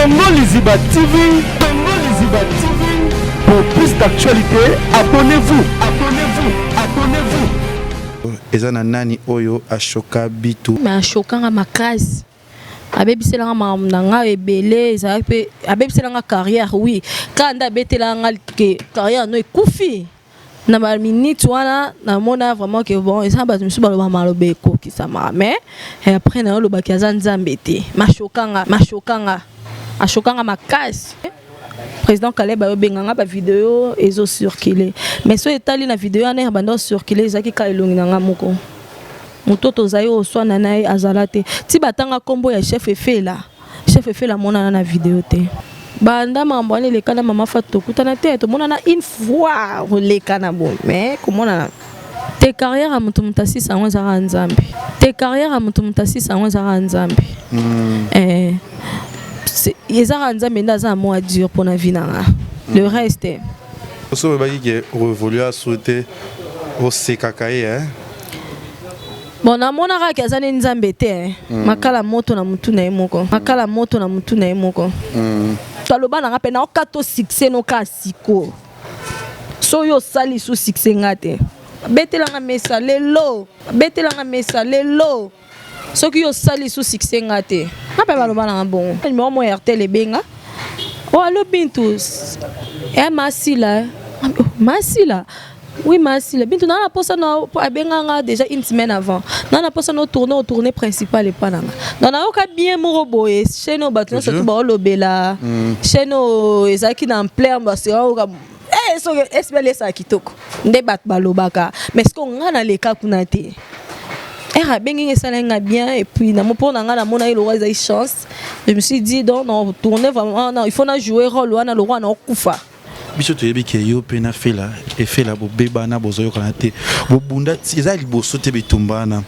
Congo Liziba TV, Congo Liziba TV. Pour plus d'actualité, abonnez-vous, abonnez-vous, abonnez-vous. Ezana nani oyo ashoka bitu. Mais ashoka nga makasi. Abebiselanga mamnanga ebele, abebiselanga carrière oui. Quand abetelanga carrière no ekufi. Na ba minute wana na mona vraiment que bon ça ba monsieur baloba malobe ko ki sama mais et après na loba ki azanzambe te mashokanga ashokanga makasi. Président Caleb a benganga ba vidéo ezo circuler mais so etali na vidéo na bando circuler zaki ka elongi nanga moko mutoto zayo swana nae azalate ti batanga kombo ya chef efela mona na vidéo te banda mambwane le kana mama fato kutana te to mona na une fois le kana bon mais comment na te carrière à mutumutasi sanwa za nzambe te carrière à mutumutasi sanwa za nzambe yeza nzambe ndaza mo dur pour na vie nanga le reste so ba ki révolu a sauter au sekakaye hein. Bon, na mona ka kazane nzambe te makala moto na mutu na emoko makala moto na mutu na emoko taloba na ngape na okato succès no ka siko so yo sali su succès ngate betelanga mesa lelo so ki yo sali su succès ngate ngape baloba na bon numéro mo RTL benga o alo bintus masila oui, Masila. Bintu na posa no abenganga déjà une semaine avant. Na posa no tournée principale et pas na. Na oka bien mo boye, chez no batuna surtout ba lobela. Chez no ezaki na plein ba se oka so espele sa kitoko. Ndebat balobaka. Mais ce qu'on nga le ka kunate. Bengi salenga bien et puis na mo pona nga na mona ile roi za chance. Je me suis dit non tourner vraiment non, il faut na jouer rôle wana le roi na okufa. Biso to yebi ke yo pena fela e fela bo beba na bozo yo kana te bo bunda tiza liboso te bitumbana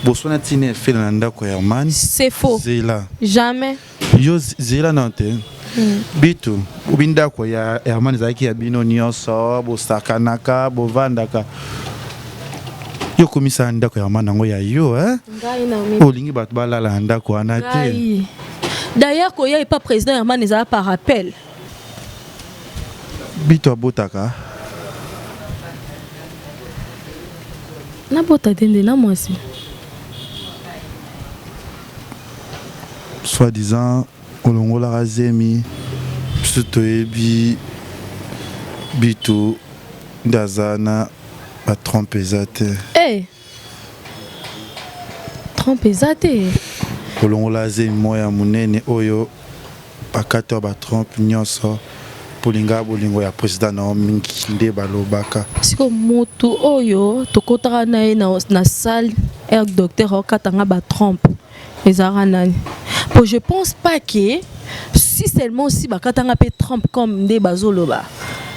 boso na tine fela na ndako ya man c'est faux zela jamais yo zela na te bitu ubinda ko ya Herman zaki ya bino nyonso bo sakanaka bo vandaka yo komisa ndako ya man ngo ya yo olingi bat balala ndako ana te d'ailleurs ko ya pas président Herman ezala par rappel. Bito abotaka na bota dende na mwasi soi-disant olongola razemi surtout ebi bito ndazana ba trompezate trompezate olongola razemi moya munene oyo bakata ba trompe nyonso Polinga bolingo ya président na mingi nde balobaka siko motu oyo tokotaka na salle docteur okatanga ba trompe ezara nani pour je pense pas que si seulement si bakatanga pe trompe comme nde bazoloba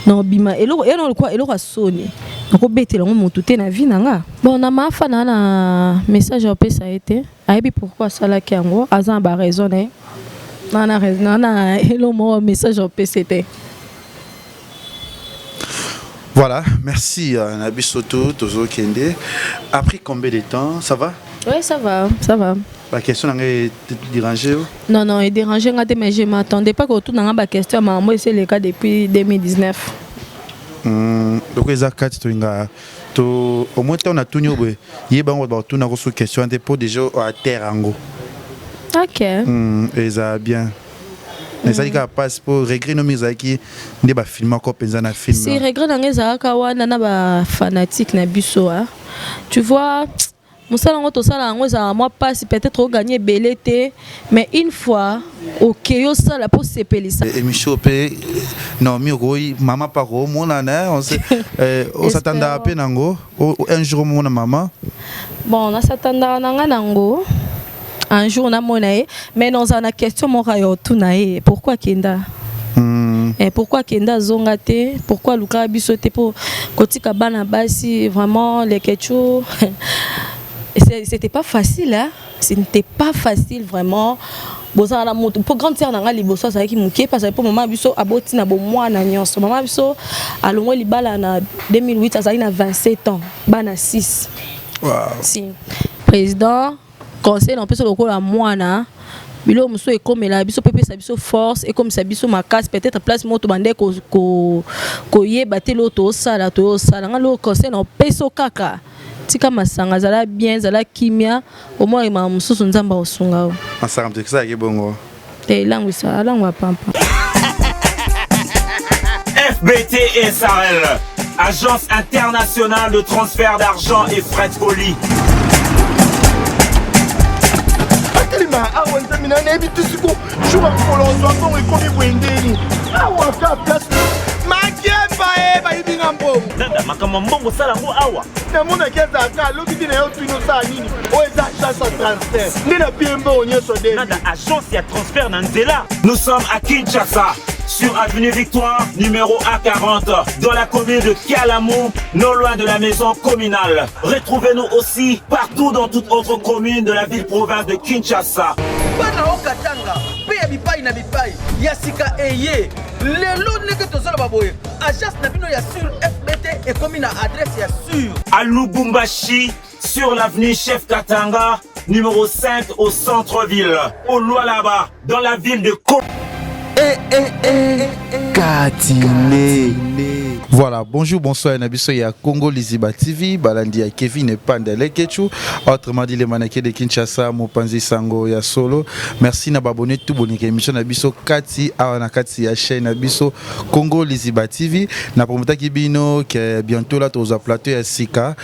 non bima eloko eloko soni ko betela ngo motu te na vie nanga bon na mafa na message op ça été aibi pourquoi ça la kango azan ba raison na raison na hello mo message op c'était. Voilà, merci Nabisoto, Tozo Kende. Après combien de temps, ça va? Oui, ça va. La question est dérangée? Non, elle est dérangée, mais je ne m'attendais pas que tout dans la question, mais moi, c'est le cas depuis 2019. Donc, les actes, au moins, on a tout nous. Il y a une question pour déjà à terre. Ok. Et ça bien. Mais ça dit qu'à passe pour regret nos mises qui ne pas filmer encore pensant à film. Si regret dans les akawa nana ba fanatique na biso tu vois musala ngo to sala ngo za moi passe peut-être au gagner belete mais une fois OK yo sala pour sepelisa et Michel pe non mi roi maman paro mon nana on s'attendait à peine ngo un jour mon maman bon on s'attendait nanga nango. Un jour, on a monnaie, mais dans une question, pourquoi Kenda? Et pourquoi Kenda zongate? Pourquoi Luka bisote pour Kotika Banabasi? Vraiment, les ketchou. C'était pas facile, hein? C'était pas facile, vraiment. Pour grandir dans la liboso, ça qui mouké parce que pour maman biso aboti na bo moi na nyonso. Maman biso alongo libala na 2008, ça a 27 ans, bana 6. Wow. Si. Président conseil en plus le coup la moine bilo muso e comme la biso pepe sa biso force et comme sa biso makasi peut-être place moto bande ko yeba te loto sala to sala ngalo conseil na peso kaka tika masanga zala bien zala kimia au moins ma mususu nzamba osunga masanga mtekisa ke bongo langue ça langue pampa. FBT et SARL, Agence internationale de transfert d'argent et frais de colis. Nada makamambongo sala ngo awa. Na mona kiaza ka lokiti na yo tuino sa nini. O eza chance transfert. Ndina biembo onyeso de. Nada agence ya transfert na nzela. Nous sommes à Kinshasa, sur avenue Victoire, numéro A40, dans la commune de Kialamou, non loin de la maison communale. Retrouvez-nous aussi partout dans toute autre commune de la ville-province de Kinshasa. Bana okatanga, pe ya bipai na bipai, ya sika eye. Lelo neke tozala baboye. Agence na bino ya sur FBT et commune adresse ya sur. À Lubumbashi, sur l'avenue Chef Katanga, numéro 5 au centre-ville. Au Lualaba, dans la ville de Katine. Voilà, bonjour, bonsoir, Nabiso ya Congo Liziba TV, Balandi ya Kevin Pandele Kechu, autrement dit les manakés de Kinshasa, Mopanzi Sango ya Solo. Merci na babonné tout bonike émission Nabiso Kati, awana Kati ya chaîne Nabiso Congo Liziba TV. Na promota kibino que bientôt là tous à plateau ya Sika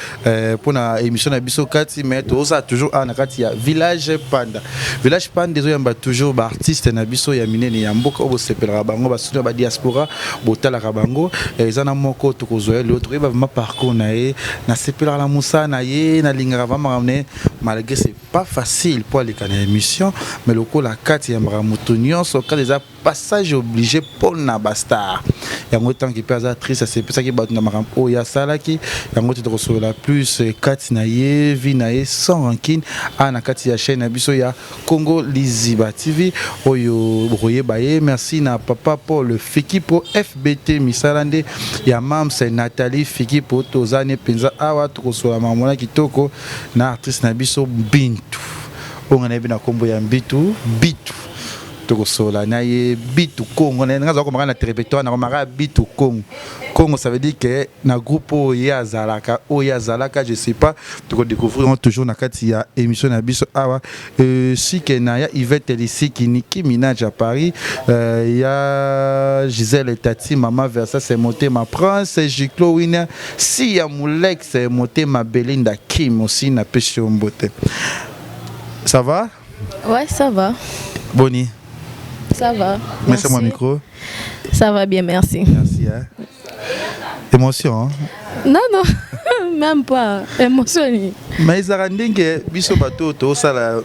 pour na émission Nabiso Kati, mais tous à toujours awana Kati ya Village Panda. Village Panda désolé yamba toujours ba artiste Nabiso ya minene ya mboka obo sepelera bango ba studio ba diaspora botala kabango ezana moko tokozoya l'autre il va vraiment parcours nae na sepela la musa nae na lingara vraiment ramener malgré c'est pas facile pour les canaux émission mais le coup la carte ya maramutonio so cas des passages obligés pour na basta yango tant qui pesa triste c'est ça qui bat na maram o ya salaki yango te recevoir plus carte nae vie nae sans rancune na carte ya chaîne biso ya Congo Liziba TV oyo boye baye merci na papa pour le fiki pour FBT Misalande ya mam c'est Nathalie fiki pour tozane penza awa tokosola mamona kitoko na artiste na biso Bintu ongana bina kombo ya Bintu Bitu tokosola na ye Bitu Congo na ngaza ko makana territoire na mara Bitu Congo Congo ça veut dire que na groupe ya zalaka je sais pas toko découvrir toujours na kati ya émission na biso awa si que na ya Yvette Elisiki Nicki Minaj à Paris ya Gisèle Tati Mama Versa c'est monté ma prince Jiclo Winner si ya Moulek c'est monté ma Belinda Kim aussi na pêche mbote. Ça va? Ouais, ça va. Boni. Ça va. Merci mon micro. Ça va bien, merci. Merci. Hein. Émotion. Hein? Non, non, même pas. Émotionné. Mais ils ont que biso bateau tout ça la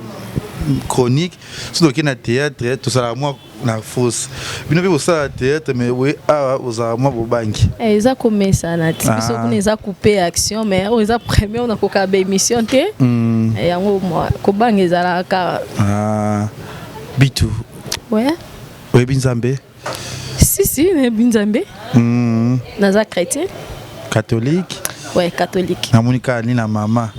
chronique surtout qu'il y a théâtre tout ça la moi na fausse. Bino bi ça théâtre mais oui aux moi au banque. Ils ont comme ça na biso qu'on les a coupé action mais ils ont premier on a coupé émission té. Et yango moi ko banque ils ala ka. Bitu. Ouais. Oui Binzambe. Si, Binzambe. Naza chrétien. Catholique. Ouais, catholique. Na monika ni na mama.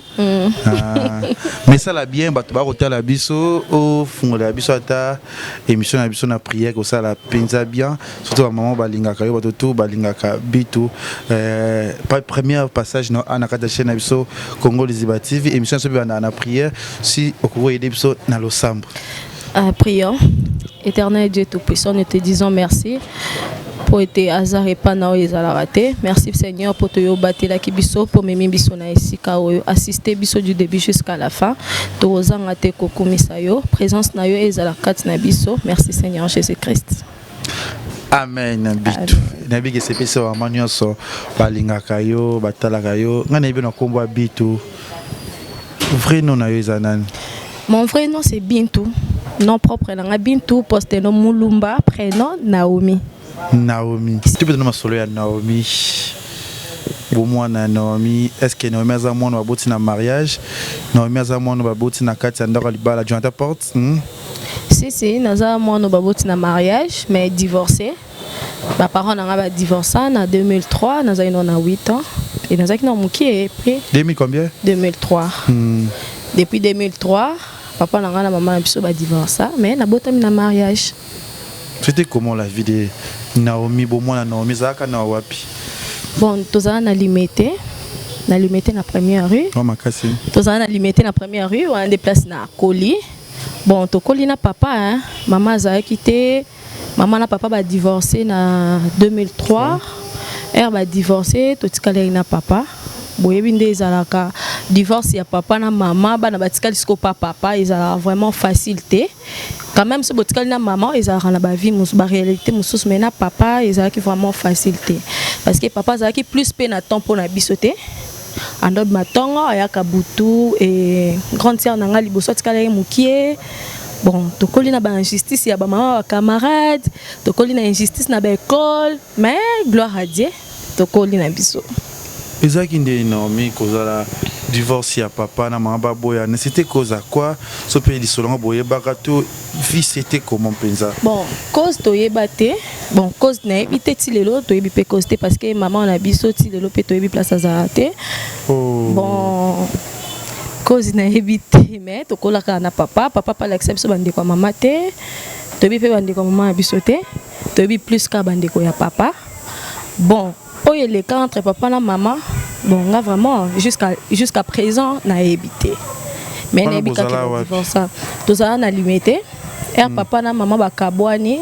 Mais ça la bien bato ba hotel la biso au fond la biso ata émission na biso na prière ko ça la penza bien surtout maman balinga ka yo bato tout balinga ka Bitu premier passage na anakata chaîne na biso Congo Liziba TV émission so bien na prière si okuvo aider biso na losambo. Prions. Éternel Dieu Tout-Puissant, nous te disons merci pour être hasard et pas na ezala raté. Merci Seigneur pour te yobater la kibiso pour memi biso na esika oyo assister biso du début jusqu'à la fin. Tozanga te kokumisa yo, présence na yo ezala kat na biso. Merci Seigneur Jésus-Christ. Amen. Bitu. Nabi ke sepesa wa manyoso balinga kayo batala kayo ngana ibe na kombo Bitu. Vrai nom na yo ezanani? Mon vrai nom c'est Bintu. Nom propre là, Bintu, poste nom Mulumba, prénom Naomi. Naomi. Tu peux donner ma solo à Naomi. Bon moi na Naomi, est-ce que Naomi a mon aboti na mariage? Naomi a mon aboti na Katia ndaka libala joint à porte? Si, naza mon aboti na mariage, mais divorcé. Mes parents n'ont divorcé en 2003, nous avons 8 ans. Et nous avons muki et puis 2000 combien? 2003. Depuis 2003, papa na nga na maman na biso ba divorça mais na botami na mariage. C'était comment la vie de Naomi Bomona Naomi Zaka na wapi? Bon, tozala na limité na première rue. Oh makasi. Tozala na limité na première rue, on déplace na Koli. Bon, to Koli na papa hein. Maman a quitté, maman na papa ba divorcé na 2003. Elle ba divorcé, to tikala na papa. Boyebi nde ezalaka divorce ya papa na maman bana batikali siko papa ezala vraiment facilité. Quand même ce botikali na maman ezala na ba vie musu ba réalité musu mais na papa ezala ki vraiment facilité parce que papa ezala ki plus pe na temps pour na bisoté andob matongo ayaka butu et grande sœur nanga liboso tikala mukie. Bon, tokoli na ba injustice ya ba maman ba camarade, tokoli na injustice na ba école, mais gloire à Dieu, tokoli na biso. Ezaki nde Naomi kozala divorce ya papa na maman baboya. C'était cause à quoi? Ce pays li solonga boye bakato vie c'était comment penza? Bon, cause toyeba te. Bon, cause na ebité ti lelo toyebi pe cause te parce que maman na biso ti lelo pe toyebi place azate. Oh. Bon, cause na ebité mais tokolaka na papa pa l'accepte bande ko maman te. Toyebi pe bande ko maman na biso te. Toyebi plus ka bande ko ya papa. Bon, oye les cas entre papa et maman, bon là vraiment jusqu'à présent n'a évité. Mais n'a évité que divorce. Tout ça n'a limité. Et papa et maman ba kabwani,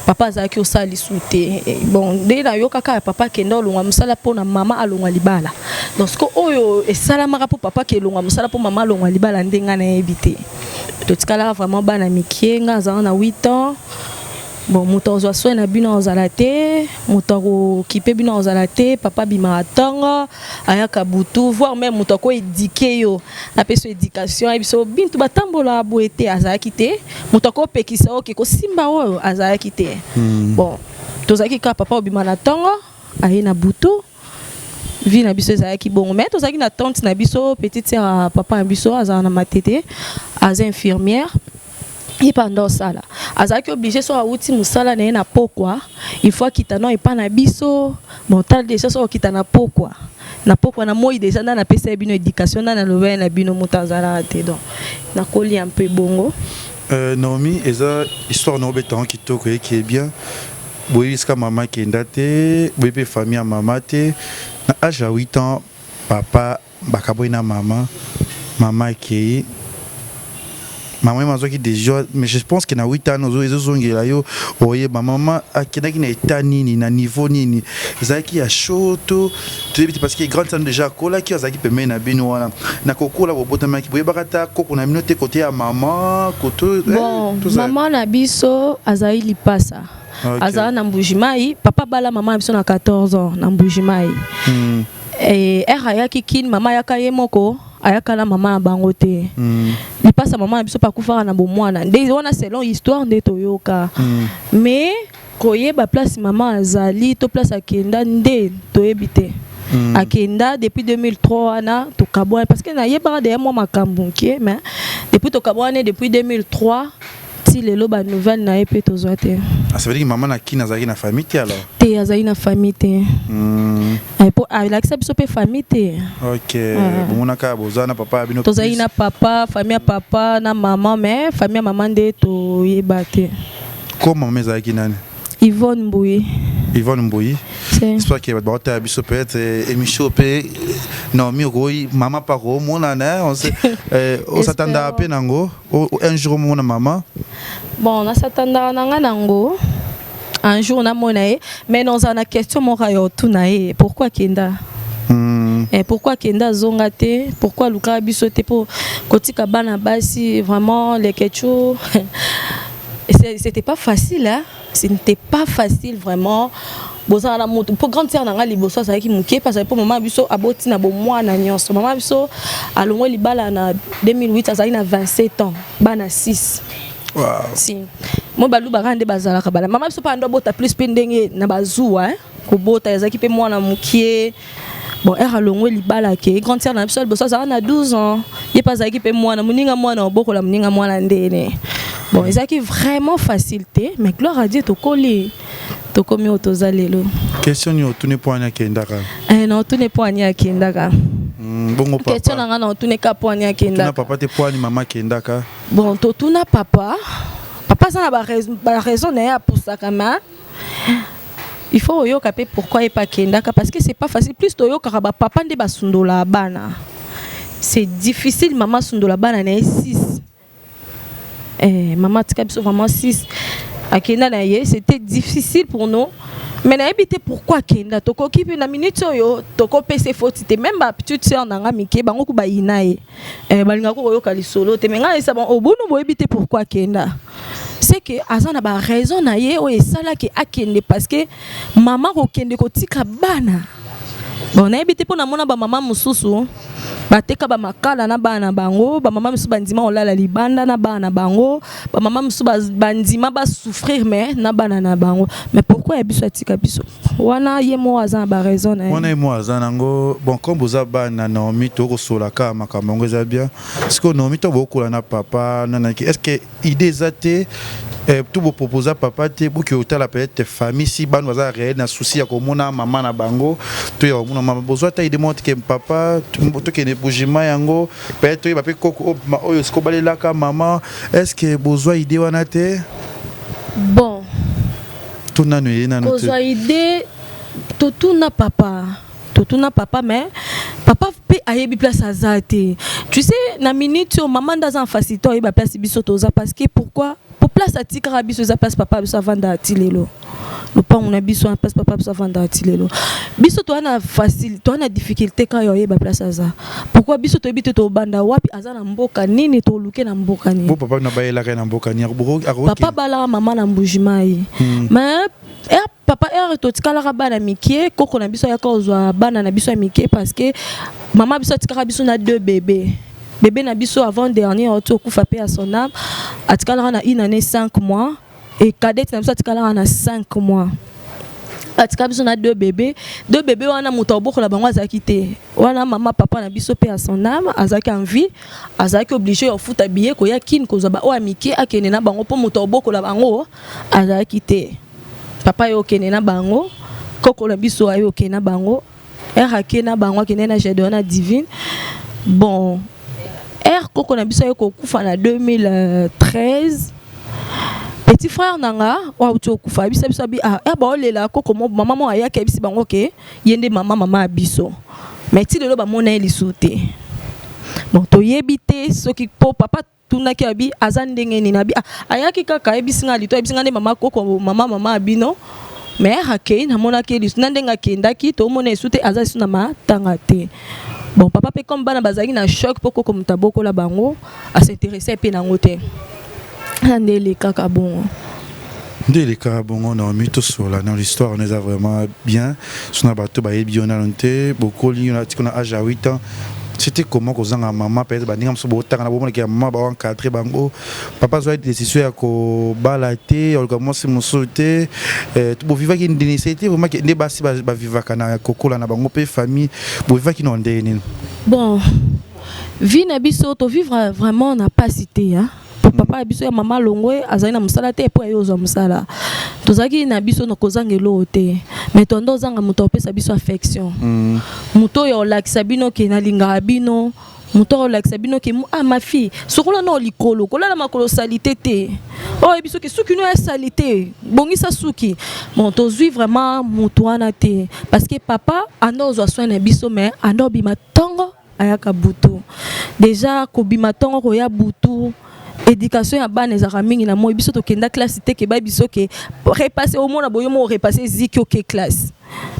papa zaki osali souté. Bon dès na yo kaka papa kendo longa musala pour na maman alonga libala. Donc ce que oyo et salamaka pour papa ke longa musala pour maman alonga libala ndenga na évité. Tout ça là vraiment bana mikienga za na 8 ans. Bon, moto zo soin na bino ozalate, moto kipe bino ozalate, papa bimaratonga, ayaka butu, voire même moto ko éduquer yo, apeso éducation, et biso bintu batambola boete azaki te, moto ko pekisa o ke ko simba o azaki te. Bon, tozaki ka papa bimaratonga, ayena butu. Vie na biso azaki bon, mais tozaki na tante na biso, petite sœur papa na biso azana matete, az infirmière. Et pendant ça là, azaki obligé so auti musala na pokwa, il faut kitano et pas na biso, bon tal déjà so kitana pokwa. Na pokwa na moi déjà na pesa bino éducation na lobe na bino mutazala te donc. Na koli un peu bongo. Naomi, eza histoire no beton qui toko qui est bien. Boyi iska maman qui ndate, boyi pe famille maman te. Na âge à 8 ans, papa bakaboy na maman qui maman m'a dit déjà mais je pense que na 8 ans nous ils ont là yo oye maman akina ki na état nini na niveau nini zaki ya chaud tout parce que grande sœur déjà kola ki azaki pe mena bino wana na kokola bobotama ki boye bakata koko na minote côté ya maman koto bon maman na biso azali lipasa azala na Mbujimai papa bala maman biso na 14 ans na Mbujimai et eraya kikine maman yakaye moko ayaka na maman bango te li passa maman biso pa kufara na bomwana nde wana selon histoire nde toyoka mais koyeba place maman azali to place akenda nde toyebite akenda depuis 2003 wana to kabwa parce que na yeba de moi makambu ke mais depuis to kabwa depuis 2003 ti lelo ba nouvelle na epé tozwa te. Ah, ça veut dire que maman na ki na zaki na famille te alors. Te azali na famille te. Pour il accepte so pe famille te. OK. Bon na ka bozana papa bino. Tozali na papa, famille papa na maman mais famille maman de to yeba te. Comment maman zaki nani? Yvonne Mbouyi. Yvonne Mbouyi. J'espère que votre bateau biso peut-être émission pe Naomi Roi maman paro mon nana on sait on s'attendait à peine nango un jour mon maman. Bon on s'attendait nanga nango un jour na monae mais dans une question mon rayo tout nae pourquoi kenda et pourquoi kenda zongate pourquoi luka biso te pour kotika bana basi vraiment les ketcho c'était pas facile hein. Ce n'était pas facile vraiment. Pour grandir dans la liboso, ça qui mouké parce que pour maman biso aboti na bo moi na nyonso. Maman biso alongo libala na 2008 azali na 27 ans, bana 6. Wow. Si. Mo balu barande bazala ka bala. Maman biso pa ndo bota plus pendenge na bazuwa hein. Ko bota ezaki pe moi na mukie. Bon, elle a longué libala ke grandir na biso liboso azali na 12 ans. Ye pas azaki pe moi na muninga moi na boko la muninga moi na ndene. Bon, ils ont vraiment facilité, mais gloire à Dieu, tu colles, tu commis au tozalelo. Question ni otune point à Kendaka. Non, tu n'es point à Kendaka. Bon papa. Question n'anga non, tu n'es qu'à point à Kendaka. Tu n'as papa te point ni maman Kendaka. Bon, totuna papa ça n'a pas raison pour ça kama. Il faut oyoka pe pourquoi il pas kendaka parce que c'est pas facile plus toyoka ba papa nde basundola bana. C'est difficile maman sundola bana na 6. Maman tika biso vraiment 6. Akenda na ye, c'était difficile pour nous. Mais na habité pourquoi kenda toko ki pe na minute yo toko pese faute te même ba petite sœur nanga mike bango ku ba inae. Balinga ko yoka lisolo te menga esa bon obono bo habité pourquoi kenda. C'est que azana ba raison na ye o esala ke akende parce que maman ko kende ko tika bana. Bon na habité pour na mona ba maman mususu. Bateka ba makala na bana bango ba mama musu bandima olala libanda na bana bango ba mama musu bandima ba souffrir mais na bana na bango mais pourquoi biso atika biso wana yemo azana ba raison na wana yemo azana ngo bon comme boza bana na mito ko solaka makambo ngeza bien est-ce que no mito bokola na papa nana est-ce que idée zate tout vous proposer papa te pour que hôtel la peut-être famille si ban waza réel na souci ya komona maman na bango to ya mona mama besoin ta idée montre que papa to ke ne bujima yango peut-être ba pe koko oyo sko balela ka maman est-ce que besoin idée wana te bon tout nanu ina no besoin idée tout na papa mais papa pe ayebi place azate tu sais na minute maman dans en facilité ayebi place biso toza parce que pourquoi pour place atika biso za place papa biso vanda atilelo le pas on a biso place papa biso vanda atilelo biso to na facile to na difficulté quand yo ba place aza pourquoi biso to bité to banda wapi aza na mboka nini to luke na mboka nini bo papa na bayela ka na mboka ni papa bala maman na mbujimai mais papa to tikala bana mikie koko na biso ya kozwa bana na biso mikie parce que maman biso tikala biso na 2 bébés bébé na biso avant dernier auto kufa pe à son âme atikala na une année 5 mois et cadette na biso atikala na 5 mois atikala biso na 2 bébés wana moto boko la bango azaki te wana maman papa na biso pe à son âme azaki en vie azaki obligé de fouta billet ko ya kin ko zaba o amike akene na bango po moto boko la bango azaki te papa yo kene na bango koko na biso ayo kene na bango erake na bango kene na jardin na divine bon koko na biso ko kufa na 2013 petit frère nanga wa uto kufa biso bi ba olela koko maman mo aya ke biso bango ke yende maman biso mais ti lelo ba mona elisute bon to yebite soki po papa tunaki abi azandenge ni nabi ayaki kaka ebisinga lito ebisinga nde mama koko mama abino mais hakei na mona ke lisu ndenga kendaki to mona esute azasu na matanga te. Bon, papa peut comme bana bazaki na choc pour comme taboko la bango à s'intéresser pe nango te. Ndele kaka bon. Ndele kaka bon on a mis tout sur là dans l'histoire on les a vraiment bien. Sona bato ba ebiona lonte beaucoup li on a qu'on a âge à 8 ans. C'était comment que zanga maman peut-être ba ndingam so botaka na bomona ke maman ba encadrer bango. Papa zo décision ya ko balater on commence musote tout bo vivre qui d'initiative vraiment que ndeba si ba vivre kana kokola na bango pe famille bo vivre qui non ndeni. Bon vie na biso to vivre vraiment na pas cité hein. Papa biso ya mama longwe azali na musala te po ayo zo musala tozaki na biso no kozangelo te mais tondo zanga muto pesa biso affection muto yo lakisa bino ke na linga bino muto lakisa bino ke ma fille sokola no likolo kola na makolo salité te biso ke suki no ya salité bongisa suki bon tozui vraiment muto ana te parce que papa ando zo soin na biso mais ando bima tongo ayaka butu déjà ko bima tongo ko ya butu éducation ya bana ezaka mingi na moi biso to kenda classe te ke ba biso ke repasser au moins boyo mo repasser ziki OK classe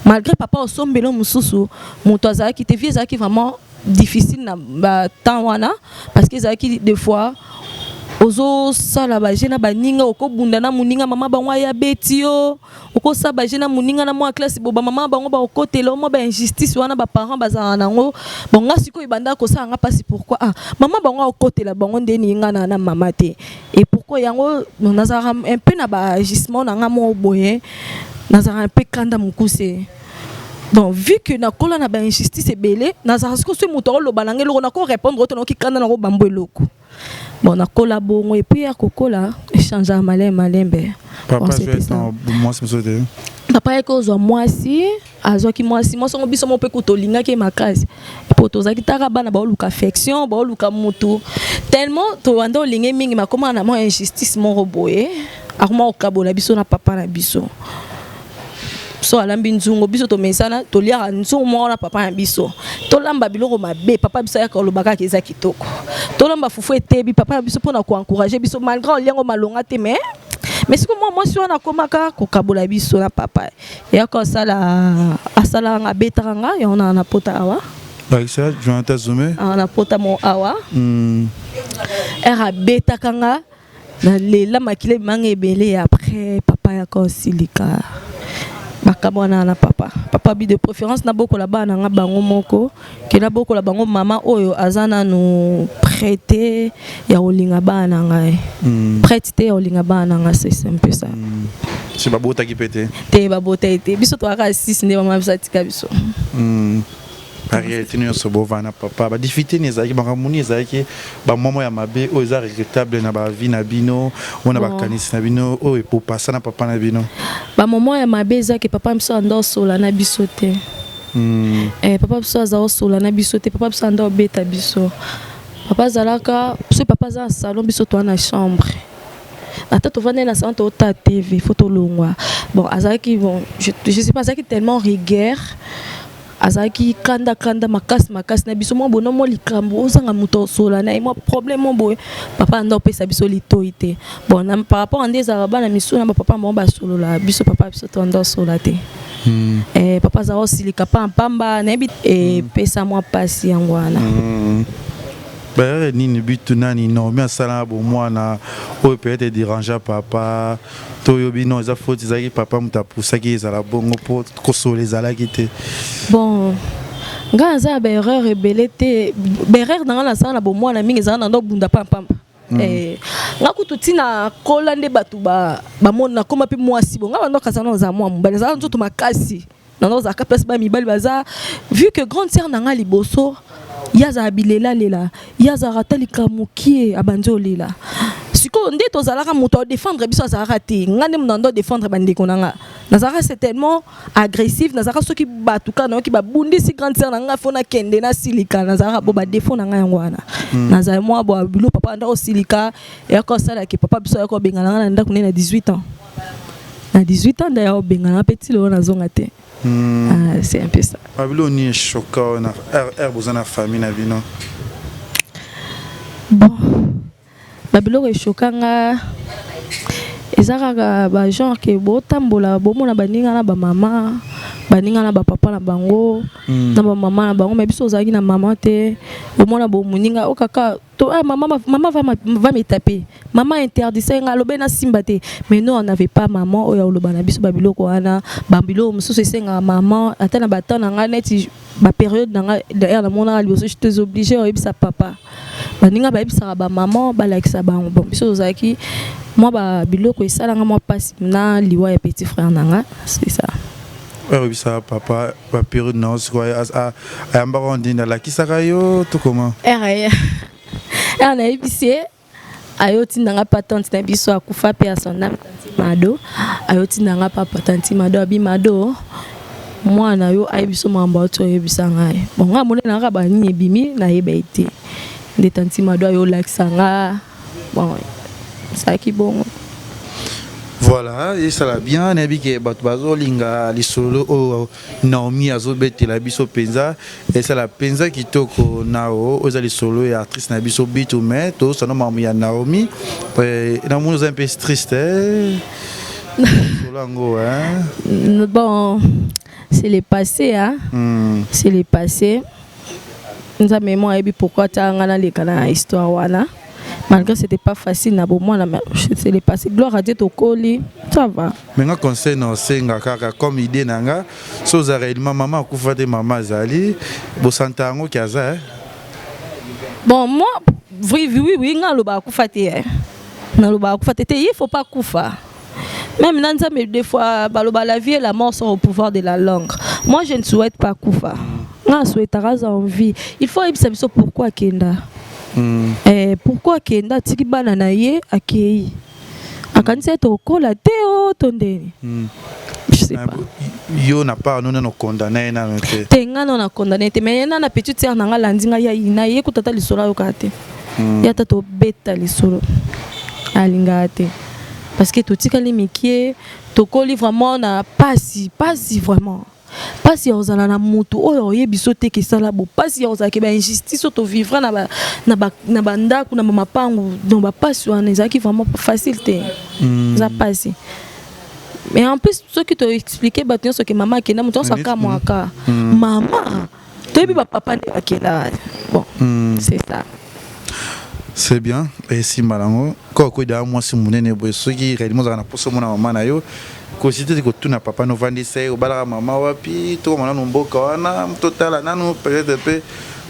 malgré papa osombelo mususu moto azaki te vie ezaki vraiment difficile na ba temps wana parce que ezaki des fois ozo sala ba jena baninga okobunda na muninga mama bango ya betio okosa ba jena muninga na moi classe boba mama bango ba okotelo mo ba injustice wana ba parents bazana nango bonga siko ibanda ko sa nga pasi pourquoi mama bango okotela bango ndeni nga na mama te et pourquoi yango nazara un peu na ba agissement na nga mo boye nazara un peu kanda mukuse. Donc vu que na kola na ba injustice ebele nazara siko so moto lo banangelo na ko répondre to no ki kanda na ko bambo eloko bon na collabo et puis à kokola échange à malembe Papa je vais dans moi c'est sauté. Papa ekozwa mwasi azwaki mwasi songo biso mo pe kutolingaki makasi po tozaki taka bana baoluka affection baoluka mutu tellement to wanda olinge mingi makoma na mo injustice mo roboye akoma okabola biso na papa na biso so alambi nzungo biso to mesana to liaka nzungo mo na papa na biso to lamba biloko mabe papa biso ya kolobaka keza kitoko to lamba fufu etebi papa na biso pona ko encourager biso malgré oliango malonga te mais si moi si on a komaka ko kabola biso na papa ya ko asala nga betranga ya on a na pota awa avec ça Jonathan Zoumé na pota mo awa era beta kanga na lela makile mange belé après papa ya ko silika bakabona na papa bi de préférence na boko la bana nga bango moko ke na boko la bango mama oyo azana no prêter ya olinga bana ngai prêter ya olinga bana nga c'est un peu ça c'est babota qui pété te babota été biso to aka 6 ne mama bisatika biso réalité nous sommes bovana papa ba difficulté ni ezaki bangamuni ezaki ba momo ya mabe o eza regrettable na ba vie na bino ona ba kanisi na bino o pour passer na papa na bino ba momo ya mabe ezaki papa mso ando sola na biso te papa mso aza sola na biso te papa mso ando beta biso papa zalaka ce papa za salon biso to na chambre ata to vanda na salon to ta TV photo longwa bon azaki bon je sais pas azaki tellement rigueur azaki kanda makasi na biso mo bono mo likambo ozanga muto sola na mo problème mo boy papa ndo pesa biso litoité bon na par rapport à des arabes na miso na papa mo ba solo la biso papa biso to ndo sola te papa za osilika pamba na bi pesa mo pasi yangwana bah ni but nani non mais ça là bon moi na o peut-être déranger papa to yobi non za faute zaki papa muta poussa ki za la bongo pour consoler za la kité bon ngaza ba erreur rebelete ba erreur dans la sala bon moi na mingi za na ndo bunda pamba ngakutu tina kola nde batu ba mona koma pe mwasi bon ngaba ndo kasana za mwa mbale za nzoto makasi na ndo za ka place ba mibali baza vu que grande sœur na nga liboso yaza bilela lela yaza ratalika mukie abanzo lela siko nde tozalaka moto défendre biso azalaka te ngane mnando défendre bandeko nanga nazaka c'est tellement agressif nazaka soki batuka na ki babundi si grande sœur nanga fona kende na silika nazaka bo ba défendre nanga yangwana nazala moi bo bilo papa nda osilika ya ko sala ki papa biso ya ko bengana na ndako na 18 ans na 18 ans d'ailleurs bengana petit lo na zonga te c'est un peu ça. Babylone est choquant, on a besoin de famille na vie non. Bon, Babylone est choquant. Ezaka ba genre que botambola bomona baninga na ba mama, baninga na ba papa na bango, na ba mama na bango mais biso ozaki na mama te, bomona bo muninga okaka to maman va me taper. Maman interdisait ngalobe na simba te, mais nous on n'avait pas maman oya olobana biso babilo ko ana, babilo muso senga maman atana batana nga neti ba période nga d'ailleurs na mona liboso je te obligé oyebisa papa. Baninga ba yebisa ba maman ba lakisa bango bon biso ozaki moi ba biloko esalanga moi passe na liwa ya petit frère nanga c'est ça. Oui ça papa ba période non c'est quoi à ambarondi na la kisaka yo tout comment on a épicé ayoti nanga patante na biso akufa pe a son âme mado ayoti nanga papa tanti mado abimado mwana yo ayibiso mamba to yebisa ngai bon nga mona nanga ba ni ebimi na yebete de tanti mado yo laksanga bon ça qui bon. Voilà, et ça va bien. Nabi ke batbazo linga lisolo o Naomi azobete la biso penza et c'est la penza qui toko nao oza lisolo et artiste na biso bitu mais to ça mamu ya Naomi na monde un peu triste solango hein. Bon, c'est le passé hein. C'est le passé. Nous avons mémoire et pourquoi tu as ngana kana histoire wana. Malgré que c'était pas facile na moi c'est le passé gloire à Dieu to koli ça va mais nga conseil non senga kaka comme idée nanga so za réellement maman akufa te maman zali bo santango kaza bon moi oui nga loba akufa te na loba akufa te il faut pas kufa même nanza mais des fois baloba la vie et la mort sont au pouvoir de la langue moi je ne souhaite pas kufa nga souhaitera envie il faut savoir pourquoi kenda Pourquoi kenda tiki bana na ye akei akanisa to kola teo tondeni je sais pas yo na pas nous non condamné na te tenga non na condamné te mais na petite sœur nanga landinga ya ina ye kutata lisolo yo kate ya tato beta lisolo alinga te parce que tout tika limikie to koli vraiment na pasi vraiment pasi ya ozala na mutu oyo oyebiso te ke sala bo pasi ya ozala ke ba injustice to vivre na bandako na mapangu donc ba pasi wana ezaki vraiment facile te za pasi mais en plus ce qui te expliquer batin ce que maman kena mutu saka mwaka maman toyebi ba papa ne akela bon c'est ça. C'est bien et si malango ko da moi si munene bo soki réellement za na poso mona maman na yo ko cité ko tuna papa no vandise o bala mama wapi to mona no mboka wana totala nanu peut-être pe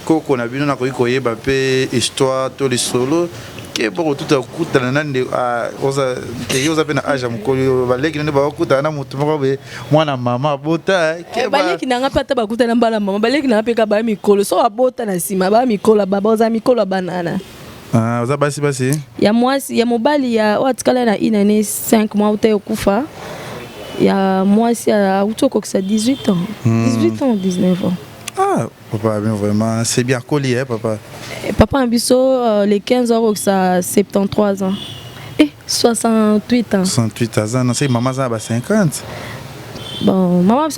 ko na bino na ko yeba pe histoire to les solo ke bo tout a kutana nande oza te yoza pe na aja mukolo baleki nande ba kutana na mutu moko be mwana mama bota ke baleki nanga pata ba kutana mbala mama baleki na pe ka ba mikolo so abota na sima ba mikolo baba oza mikolo banana. Ah, oza basi ya mwasi ya mobali ya watikala na inane 5 mois uta yokufa ya mwasi ya utoko kisa 18 ans 18 ans 19 ans. Ah papa bien vraiment c'est bien collé papa papa ambiso les 15 ans ça 73 ans et 68 ans 68 ans non c'est maman ça ba 50. Bon, maman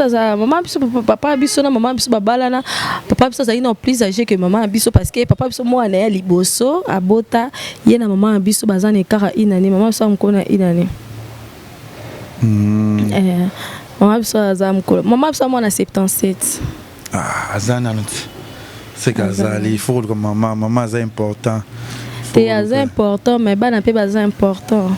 biso papa biso na maman biso babala na papa biso zali na plus âgé que maman biso parce que papa biso moi na ya liboso abota ye na maman biso bazana ekara inani maman biso mkona inani maman biso azamkola maman biso moi na 77. Ah azana c'est gazali il faut que maman c'est important c'est important mais bana pe baza important.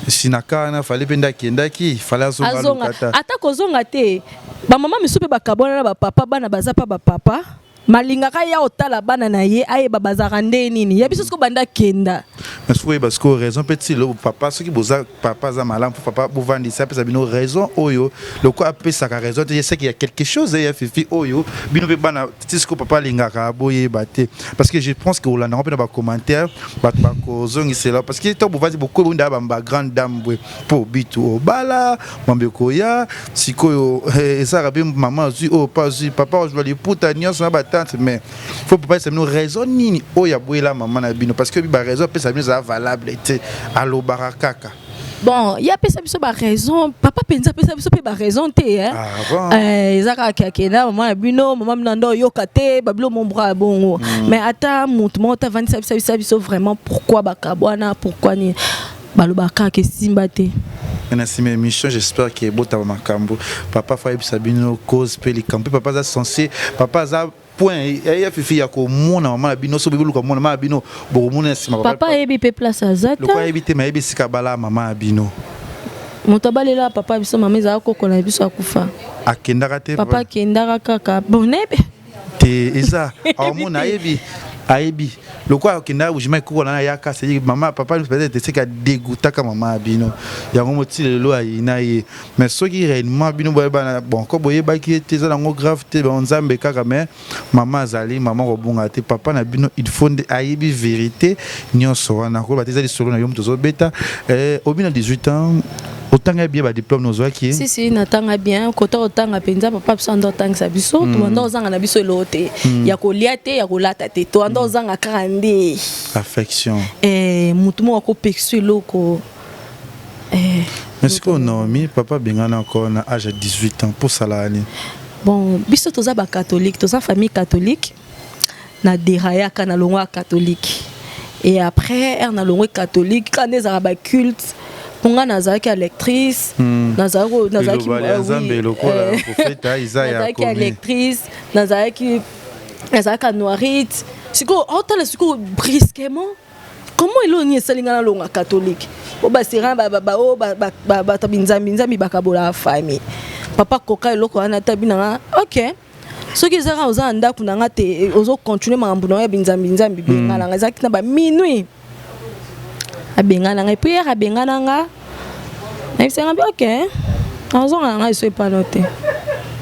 Sinaka na fallait penda kendaki fallait azonga ata kozonga te ba mama misupe bakabona na ba papa bana baza pa ba papa malingaka ya otala bana na ye aye babazaka nde nini ya biso ko banda kenda mais faut parce que raison petit le papa ce qui boza papa za malam papa bovandi ça peut bino raison oyo le quoi appelle ça raison je sais qu'il y a quelque chose ya fifi oyo bino pe bana tisco papa lingaka boye baté parce que je pense que on a pas dans commentaire ba ko zongi c'est là parce que to bovandi beaucoup bunda ba grande dame pour bitu obala mambeko ya sikoyo ça rabé maman zu oh pas zu papa je dois les puta nyos na bata mais faut pas ça nous raison nini oya boyela maman na bino parce que ba raison peut ça nous valable était allo barakaka bon il y a pesa biso ba raison papa penza pesa biso pe ba raison te hein ezaka kakena maman na bino maman nando yokate babilo mon bras bongo mais ata mutu monta vandi ça biso vraiment pourquoi bakabwana pourquoi ni balobaka ke simba te. Merci mes émissions, j'espère que bota makambo papa Faib Sabino cause pelikampe papa za censé papa za point ya fifi ya ko mona mama bino so bibulu ko mona mama bino bo mona sima papa ebi pe place azata le ko ebi te ma ebi sika bala mama bino moto balela papa biso mama za ko kona biso akufa akendaka te papa kendaka kaka bonebe te eza amona aibi le quoi kenda ujima ko na ya ka c'est maman papa peut-être c'est ka dégoûta ka maman bino ya ngo moti le lo aina ye mais so ki réellement bino boye bana bon ko boye ba ki te za ngo grave te ba nzambe kaka mais maman azali maman ko bunga te papa na bino il faut aibi vérité nyonso wana ko ba te za solo na yo mto zo beta obina 18 ans autant bien ba diplôme no zo ki si natanga bien kota otanga penza papa biso ndo tanga sa biso to ndo zanga na biso lote ya ko liate ya ko lata te to ndo zanga karande affection mutu mo ko pexu loko mais ko Naomi papa bengana encore na âge de 18 ans pour salani bon biso toza ba catholique toza famille catholique na deraya kana longwa catholique et après na longwa catholique quand les arabes culte ponga nazaki électrice nazaki électrice nazaki noirite siko otala siko brusquement comment eloni esalinga na longa catholique o basira ba tabinzambi bakabola famille papa koka eloko ana tabina OK soki ezaka oza ndako nanga te ozo continuer makambo na ya binzambi bengala ngazaki na ba minuit abengana nga puis abengana nga na bisenga bi OK azonga nga iso epanote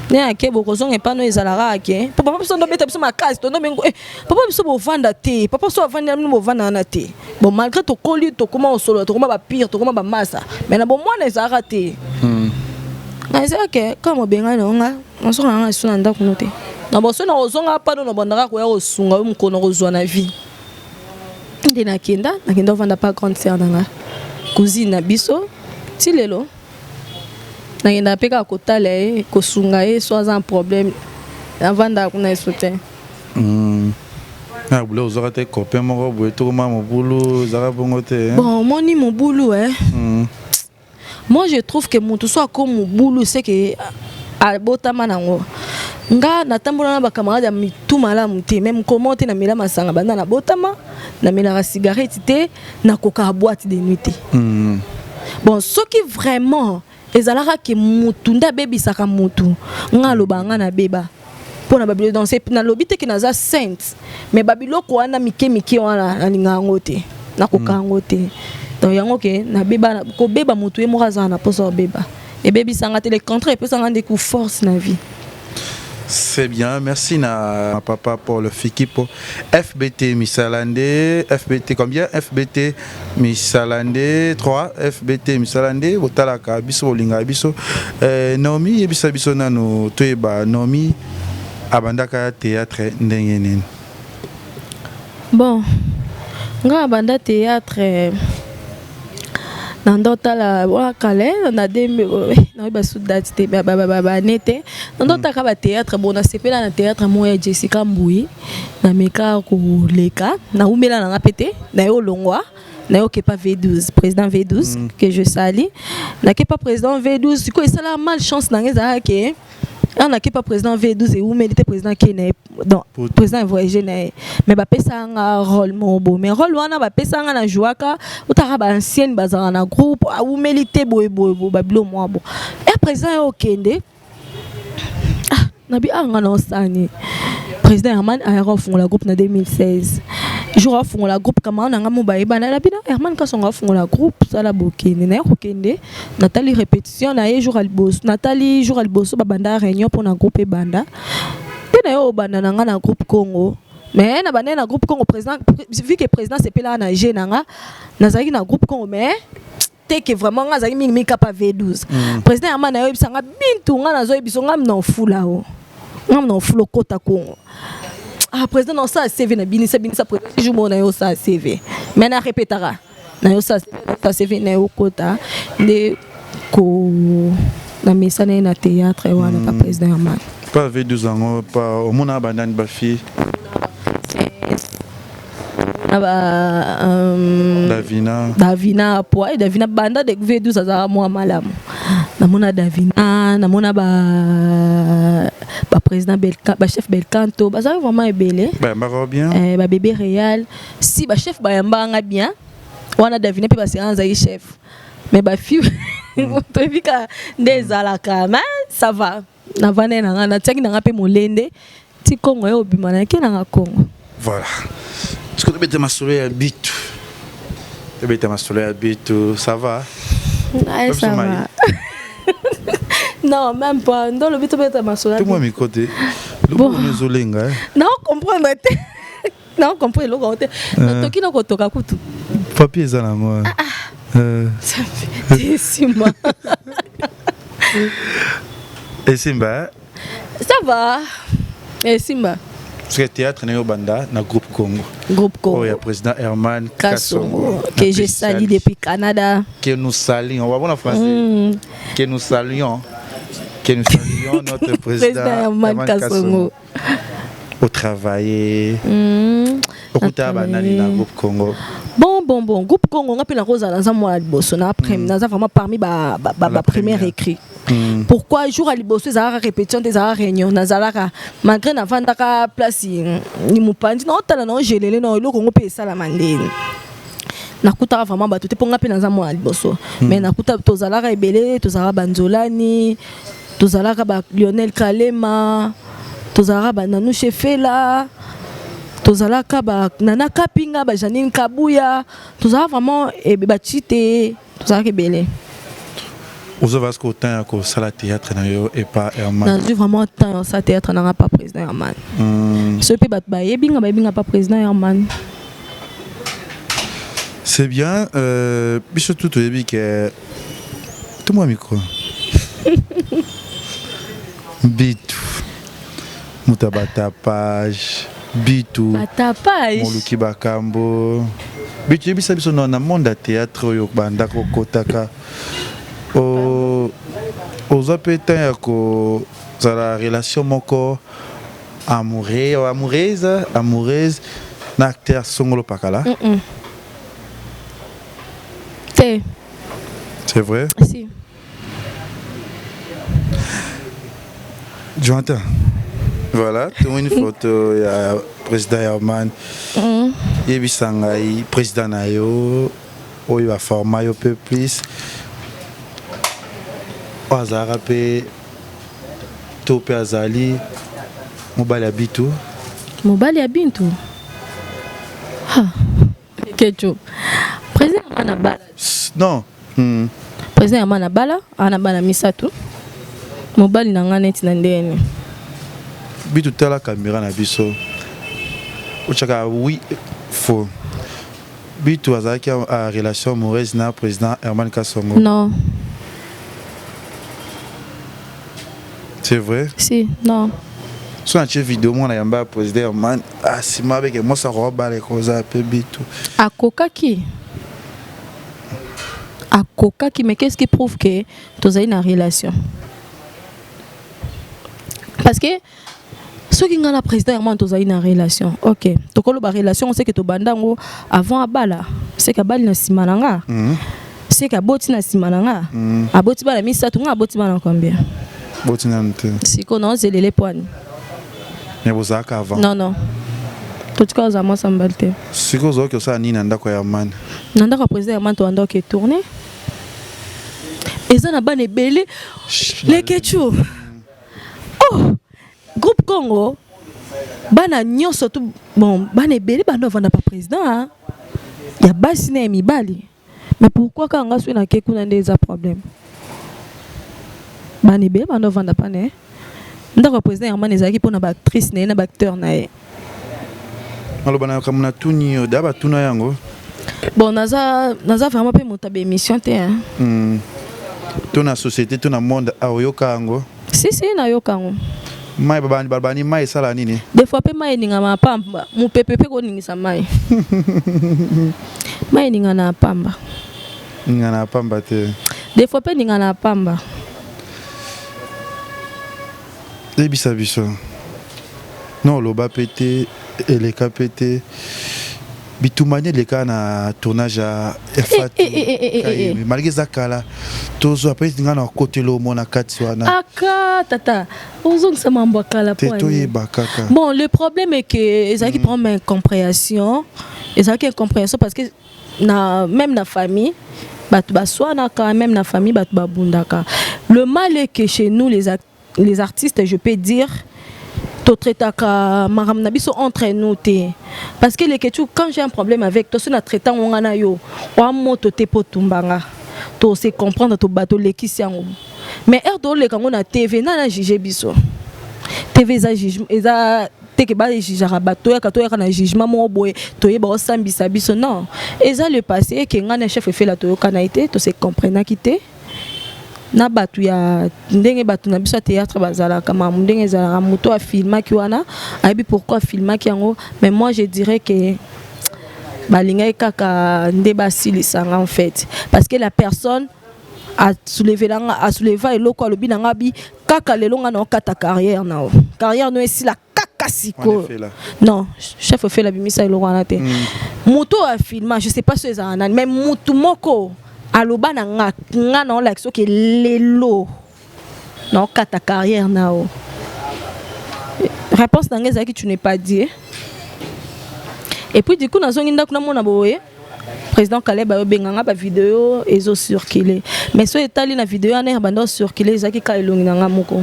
ne ake bokozonga epano ezalaka ake papa biso ndo beta biso makasi tondo bengo papa biso bovanda te papa biso bavanda mino bovanda na te bon malgré tokoli tokoma osolo tokoma ba pire tokoma ba masa mais na bon mwana ezalaka te na ezalaka ke kama benga nonga nasoka nanga esuna ndako no te na boso na ozonga pano na bandaka koya kosunga yo mukono kozwa na vie nde nakenda ovanda pa grande sœur nanga cousine na biso ti lelo nakenda mpe kaka kotala ye kosunga ye so aza un problème avanda kuna eso te bule ozwaka te copain moko boye tokoma mobulu ezalaka bongo te bon omoni mobulu moi je trouve que motu so ako mobulu c'est que abotama nango nga natambola na bakamarade ya mitu malamu te même comment te na mela masanga banda na botama na mela cigarette te na koka boîte de nuit te bon soki vraiment ezalaka ke mutu nda bebisaka mutu nga loba nga na beba pona babilo danser na lobi te ke naza sainte mais babiloko wana mike wana alinga yango te na koka yango te donc yango ke na beba ko beba mutu e moraza na poso beba et bebisanga te le contraire peut sanga ndeku force na vie. C'est bien, merci na papa pour le Fikipo. FBT Misalande, FBT combien? FBT Misalande 3, FBT Misalande, Botalaka, Biso Linga Biso. Nomi Ebisa Biso nano Toeba Nomi Abandaka théâtre ndengenen. Bon, nga abanda théâtre nandota la wa kale na dembe na ba soudati te ba nete nandota ka ba théâtre bona sepela na théâtre moya Jessica Mbui na meka ko leka na umela na ngapete na yo longwa na yo kepa V12 président V12 que je salue na kepa président V12 ko esala malchance na ngeza ke on a pas président V12 et où mérite président qui n'est donc président voyagé mais ba pesa un rôle mobo mais rôle wana ba pesa na jouaka utara ba ancienne bazara na groupe où mérite boy babilo moi bon et président okende nabi anga na osani président Herman a refondé la groupe en 2016 jour a fondé la groupe comment on a mobaye bana la bina Herman ka songa fondé la groupe ça la bokende na okende Nathalie répétition na jour albos Nathalie jour albos ba banda réunion pour na groupe banda et na yo banda na na groupe Congo mais na banda na groupe Congo président vu que président c'est pela na genanga na zaki na groupe Congo mais te que vraiment nga zaki mingi kapa V12 président Herman na yo bisanga bintu nga na zo biso ngam na fula o ngam na fula kota Congo. Ah président non ça CV na binisa président jour mon na yo ça CV mais na répétera na yo ça CV na yo kota de ko na mesa na théâtre wana pas président Herman pas V12 ans pas au mona banane ba fille Davina poa Davina banda de V12 azara moi malamu namona Davina namona ba président Belka ba chef Belcanto ba ça vraiment ebele ba bien ba bébé réel si ba chef ba yamba bien wana Davina pe ba séance ay chef mais ba fille to vika ndezalaka mais ça va na vane na na tsaki na pe molende ti Congo yo bimana ke na Congo voilà. Est-ce que tu peux te massurer à bitu? Tu peux te massurer à bitu, ça va? Ouais, ça va. Non, même pas. Dans le bitu, tu peux te massurer. Tout le monde est côté. Le bon nous olinga. Non, comprends moi. Non, comprends le côté. Non, qui n'a pas toka kutu. Papier ça là moi. Ça fait Simba. Et Simba? Ça va. Et Simba. Parce que théâtre n'est au banda na groupe Congo. Groupe Congo. Oh, il y a président Herman Kassongo que je salue depuis Canada. Que nous saluons. On va voir en français. Que nous saluons. Que nous saluons notre président Herman Kassongo. Au travail. Au côté banani na groupe Congo. Bon, groupe Congo on appelle la Rosa dans un mois liboso na après na vraiment parmi ba première écrit. Pourquoi jour à liboso ça répétition des réunion na zalaka malgré na vandaka place ni mupandi na otala na gelele na iloko ngope sala mandeni. Nakuta vraiment ba tout pour ngape na za mois liboso mais nakuta tozalaka ebele tozalaka banzolani tozalaka ba Lionel Kalema tozalaka ba Nanou Chefela tozalaka ba Nana Kapinga ba Janine Kabuya tozalaka vraiment ba chite tozalaka ebele. Vous avez ce temps que ça la théâtre et pas Herman. J'ai vraiment temps ça théâtre n'a pas président Herman. Ce peut pas binga pas président Herman. C'est bien surtout tu dis que tout moi micro. Bitu. Mutabata page Bitu. Batapage. Moluki Bakambo. Bitu bisa biso na monde théâtre yo banda ko kotaka. Aux appétents que la relation moko amoureuse n'acteur songolo pakala. C'est vrai? Si. Jonathan. Voilà, tu as une photo, il y a le président Herman, il y a le président Nayo, il y a format un peu plus. Azara pe Topé Azali, Mobali Abitu. Mobali Abitu. Ha. Kecho. Président Anabala. Non. Président Anabala, Anabala Misato. Mobali nanga neti na ndeni. Bitu tala caméra na biso. Ochaka oui faux. Bitu azaki a relation amoureuse na président Herman Kasongo. Non. C'est vrai? Si, non. Sur une vidéo, moi, je suis président Herman. Ah, si moi, avec moi, ça roba les causes un peu bitu. À Coca qui? À Coca qui, mais qu'est-ce qui prouve que tu as une relation? Parce que ceux qui ont la président Herman, tu as une relation. Ok. Tu as une relation, on sait que tu as avant à Bala. C'est que Bala na simananga. C'est que Boti na simananga. A Boti Bala, mais ça, tu as Boti Bala combien? Si qu'on c'est les poignes. Mais vous avez avant. Non, non. Tout cas, ça m'a semblé. Si vous avez que ça, ni nanda ko Herman. Nanda ko président Herman, tu as qui tourner. Et ça n'a pas de belé. Les Ketchou. Oh, groupe Congo. Bana nyon surtout bon, bana belé, bana vanda pas président. Il y a bassine et mibali. Mais pourquoi quand on a su na keku na des problèmes? Bana belé, bana vanda pas né. Ndako président Herman ezaki pona ba actrice na ba acteur na ye. Alors bana kamuna tuni daba tuna yango. Bon naza vraiment pe motabe émission te hein. Tuna société tuna monde ayoka yango. Si na yoka yango. Mai babani mai sala nini? Des fois pe mai ninga ma pamba, mu pepepe ko ningisa mai. Mai ninga na pamba. Ninga na pamba te. Des fois pe ninga na pamba. Ebisa biso. Non, loba pété, eleka pété. Bitumanye leka na tournage à Fatu. Malgré zakala, tozo après ngana côté lo mona kati wana. Aka tata, ozong sa mambo kala point. Bon, le problème est que ezaki prend une incompréhension. Ezaki incompréhension parce que même na famille batu baswana quand même na famille batu babundaka. Le mal est que chez nous les artistes, je peux dire, entre nous. Parce que les Ketchou, quand j'ai un problème avec toi, si on traitant on a yo, on moto te potumbanga, to se comprendre to bateau les qui mais erdo le quand on a TV na juger biso. TV za jugement, eza teke ba jugera bateau ya kato ya na jugement mo boy, to yeba osambisa biso non. Eza le passé que ngana chef fait la to kanaité, to se comprendre quitté. Na batu ya ndenge batu na biso théâtre bazala kama ndenge za moto a filma ki wana aibi pourquoi filma ki yango mais moi je dirais que balinga kaka ndeba silisanga en fait parce que la personne a soulevé eloko alobi nanga bi kaka lelonga na okata carrière no esi la kaka siko non chef fait la bimisa eloko wana te moto a filma je sais pas ce ça mais moto moko aloba na nga na la so ke lelo na kata carrière nao réponse na ngeza ki tu n'es pas dit et puis du coup na zongi ndako na mona boye président Caleb ba benganga ba vidéo ezo circuler mais so etali na vidéo na bando circuler ezaki ka elongi na nga moko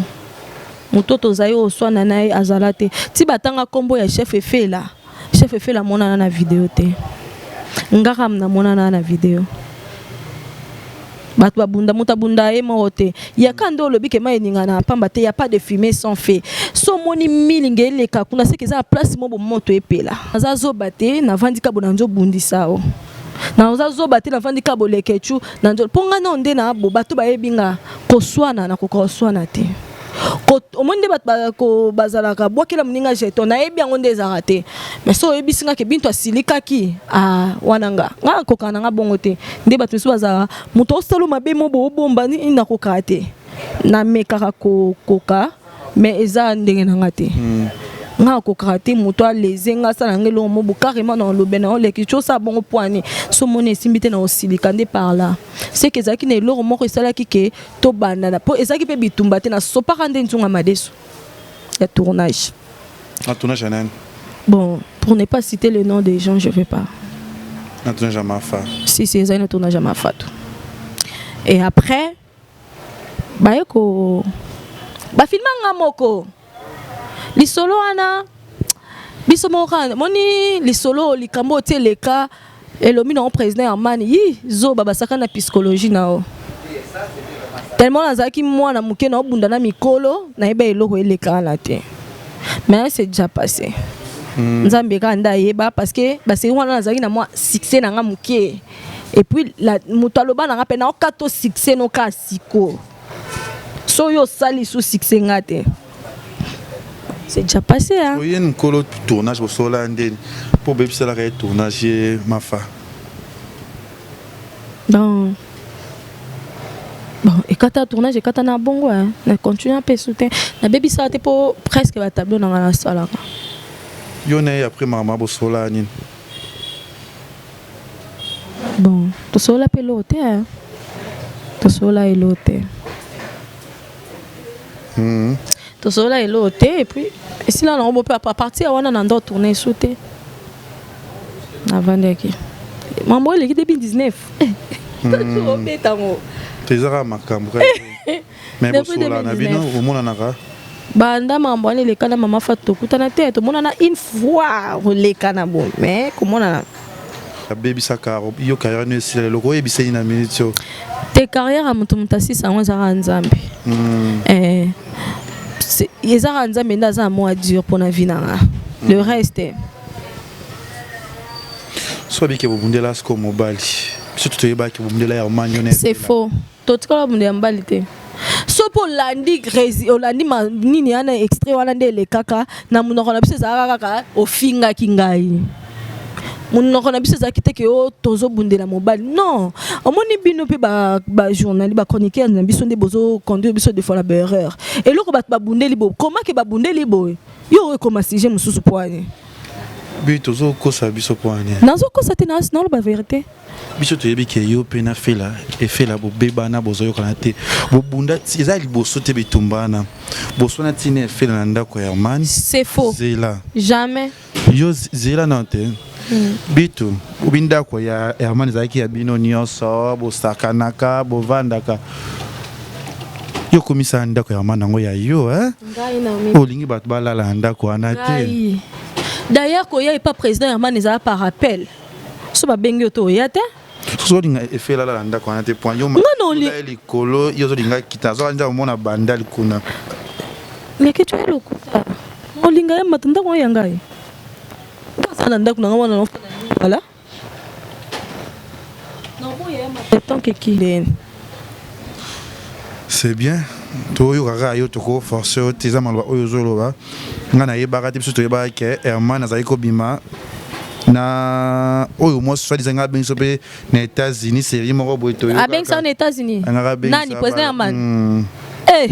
mutoto zayo oswana nae azalate ti batanga kombo ya chef fait la mona na vidéo te ngaka na mona na vidéo. bato babunda muta bunda e morote ya kando lobi ke mai ninga na pamba te ya pas de fumée sans feu so moni milinge le ka kuna se ke za place mo bo moto epela za zo bate na vandika bonanzo bundisa o na za zo bate na vandika bolekechu na nzo ponga na onde na bo bato ba ebinga koswana na kokoswana te ko omonde bat ko bazala ka bwakela muninga jeton na ebi yango nde za te mais so ebi singa ke binto asilika ki wananga nga kokana nga bongo te nde bat misu bazala muto solo mabe mo bo bomba ni ina kokate na mekaka koka mais eza ndenge nanga te nga kokate muto alezenga sala ngelo mo bo carrément dans le bena le ki chose bongo poani so mone simbite na osilika nde par là c'est que zaki ne loro moko sala ki ke to banana po ezaki pe bitumba te na sopa kande ntunga madeso ya tournage Anan. bon pour ne pas citer le nom des gens je vais pas Tournage à Mafa. si c'est un tournage à Mafatou et après bayeko ba filmanga moko lisolo ana biso mokana moni lisolo likambo teleka elomi na président Amani yi zo baba saka na psychologie nao tellement nazaki mwana muke na obunda na mikolo na eba eloko eleka na te mais c'est déjà passé nzambe kanda yeba parce que basi wana nazaki na moi succès na nga muke et puis la mutaloba na nga pe na okato succès no ka siko so yo sali sous succès ngate. C'est déjà passé, hein? Oui, il y a un tournage au sol pour bébé ça la tournage Mafa. Bon, et quand tu as tournage, et quand tu as bon, on continue à payer soutien. La baby ça a pour presque la table dans la salle. Il y en a après maman au sol. Bon, tu sol la pelote, hein? Tu sol la elote. Tout cela est l'autre et puis si là on peut pas partir on a un tourner sauter avant d'être maman il est depuis 2019 tout bêta mo tezara makambo mais bon cela na bino au monde naka banda maman il est kana maman fato kutana tête mon na une fois le kana bon mais comment on a baby saka yo carrière ne si le logo e biseni na minute yo te carrière à mutu mutasi sa wanza nzambe ils ont rendu un mois dur pour la vie. Le reste. C'est faux. Tout cas, on est en balité. So pour lundi, lundi, nini ana extrait walande le kaka na munokona bise za kaka ofinga kingai. Munokona bise za kiteke o tozo bundela mobile. Non, omoni bino pe ba journaliste ba chroniqueur na biso nde bozo conduire biso de fois la erreur. Et loko bat ba bundeli bo. Comment que ba bundeli bo? Yo comment si je mususu poani. Bi tozo ko sa biso poani. Nazo ko sa tenas non la vérité. Biso to yebi ke yo pena fela e fela bo beba na bozo yo kana te. Bo bunda tiza liboso te bitumbana. Boso na tine fela ndako ya man. C'est faux. Zela. Jamais. Yo zela na te. Bitu ubinda ko ya Herman zaki ya bino nyonso bo sakanaka bo vandaka yo komisa ndako ya Herman ngo ya yo ngai na mimi olingi bat balala ndako anate d'ailleurs ko ya pas président Herman za par rappel so ba bengi to ya te so linga efela la ndako anate point yo ma likolo yo zo linga kitazo anja mona bandali kuna leke tu elokuta olinga ya matanda ko ya ngai voilà. C'est bien. To yo kaka yo toko forcer teza malwa oyo zoloba. Ngana yebaka te biso to yebaka ke Herman azali ko bima na oyo mo so dizanga benso pe na États-Unis série moko boy to yo. A ben ça aux États-Unis. Nani président Herman. Eh.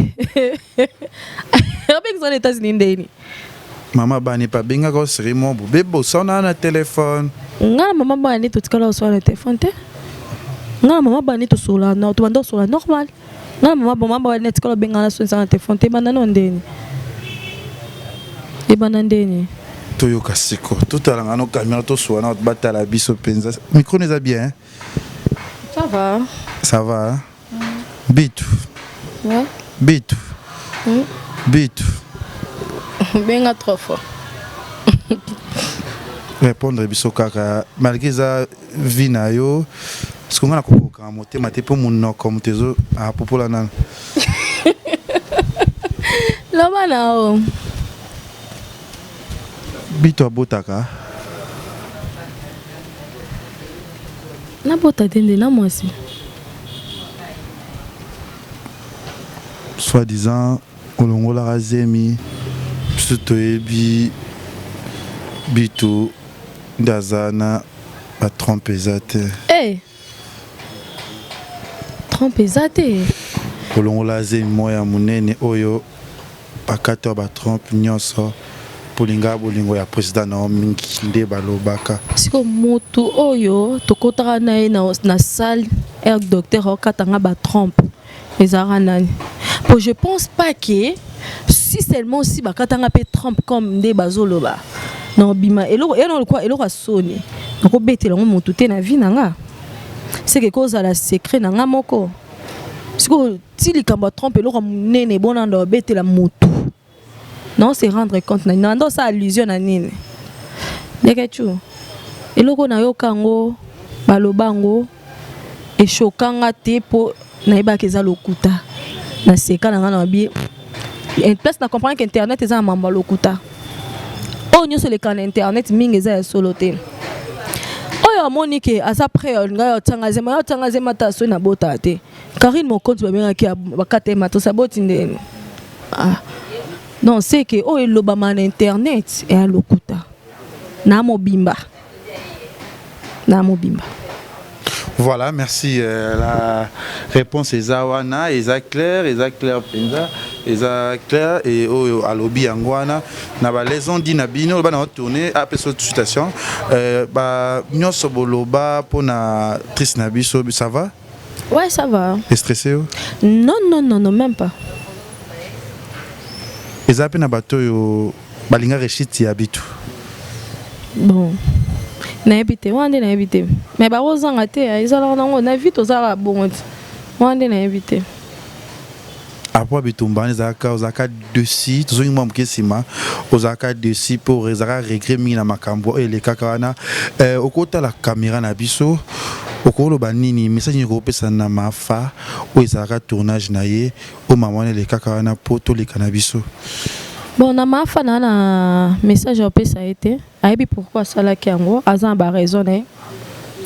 Ben ça aux États-Unis ndeni. Maman bani pa benga ko série mo bebo sona na téléphone. Nga maman bani to tikala so na téléphone te. Nga maman bani to sola na to bando sola normal. Nga maman bani tikala benga na so na téléphone te bana no ndeni. E bana ndeni. To yo kasiko tout à l'heure no caméra to so na batala biso penza. Micro n'est bien. Hein? Ça va. Ça va. Hein? Bitu. Ouais. Bitu. Bitu. Benga trop fort. Répondre biso kaka malgré ça vie na yo ce qu'on a compris quand monter maté pour mon comme tezo à popola nan la bana bito botaka na bota dende na moi aussi soi-disant olongola razemi surtout ebi bito dazana ba tromper zate tromper zate olongola razemi moya munene oyo bakata ba trompe nyonso polinga bolingo ya président na mingi nde balobaka siko motu oyo tokotaka na ye na salle er docteur okatanga ba trompe ezara nani po je pense pas que si seulement si bakatanga pe trompe comme nde bazoloba non bima eloko quoi eloko asoni nako betela ngo motu te na vie nanga c'est que cause à la secret nanga moko siko ti likambo trompe eloko munene bona ndo betela motu non c'est rendre compte na ndo ça allusion na nini dekechu eloko na yo kango balobango e chokanga te po na ibaka eza lokuta na seka na ngana bi en place na comprendre que internet eza mamba lokuta o nyoso le kan internet mingi eza ya solo te oyo Monique asa près nga yo tangazema ta so na bota te Karine mon compte ba benga ki bakate mato saboti ndeni non c'est que oh il lobama na internet et à lokuta na mobimba voilà merci la réponse est zawana est clair penza est clair et oh alobi angwana na ba leson di na bino ba na tourner après cette situation ba nyoso boloba pona triste na biso ça va ouais ça va et stressé non même pas ezape na bato yo balinga rechiti ya bitu bon na ebite wande na ebite mais ba ozanga te ezala nango na vite ozala bon wande na ebite après bitumba ozaka dessus tozo ngwa mkesima ozaka dessus pour ezaka regret mingi na makambo ele kaka wana okota la caméra na biso okolo banini message ni kopesa na mafa o ezaka tournage na ye o mamane le kaka wana poto le cannabis bon na mafa na message opesa été aibi pourquoi ça la kiango azan ba raison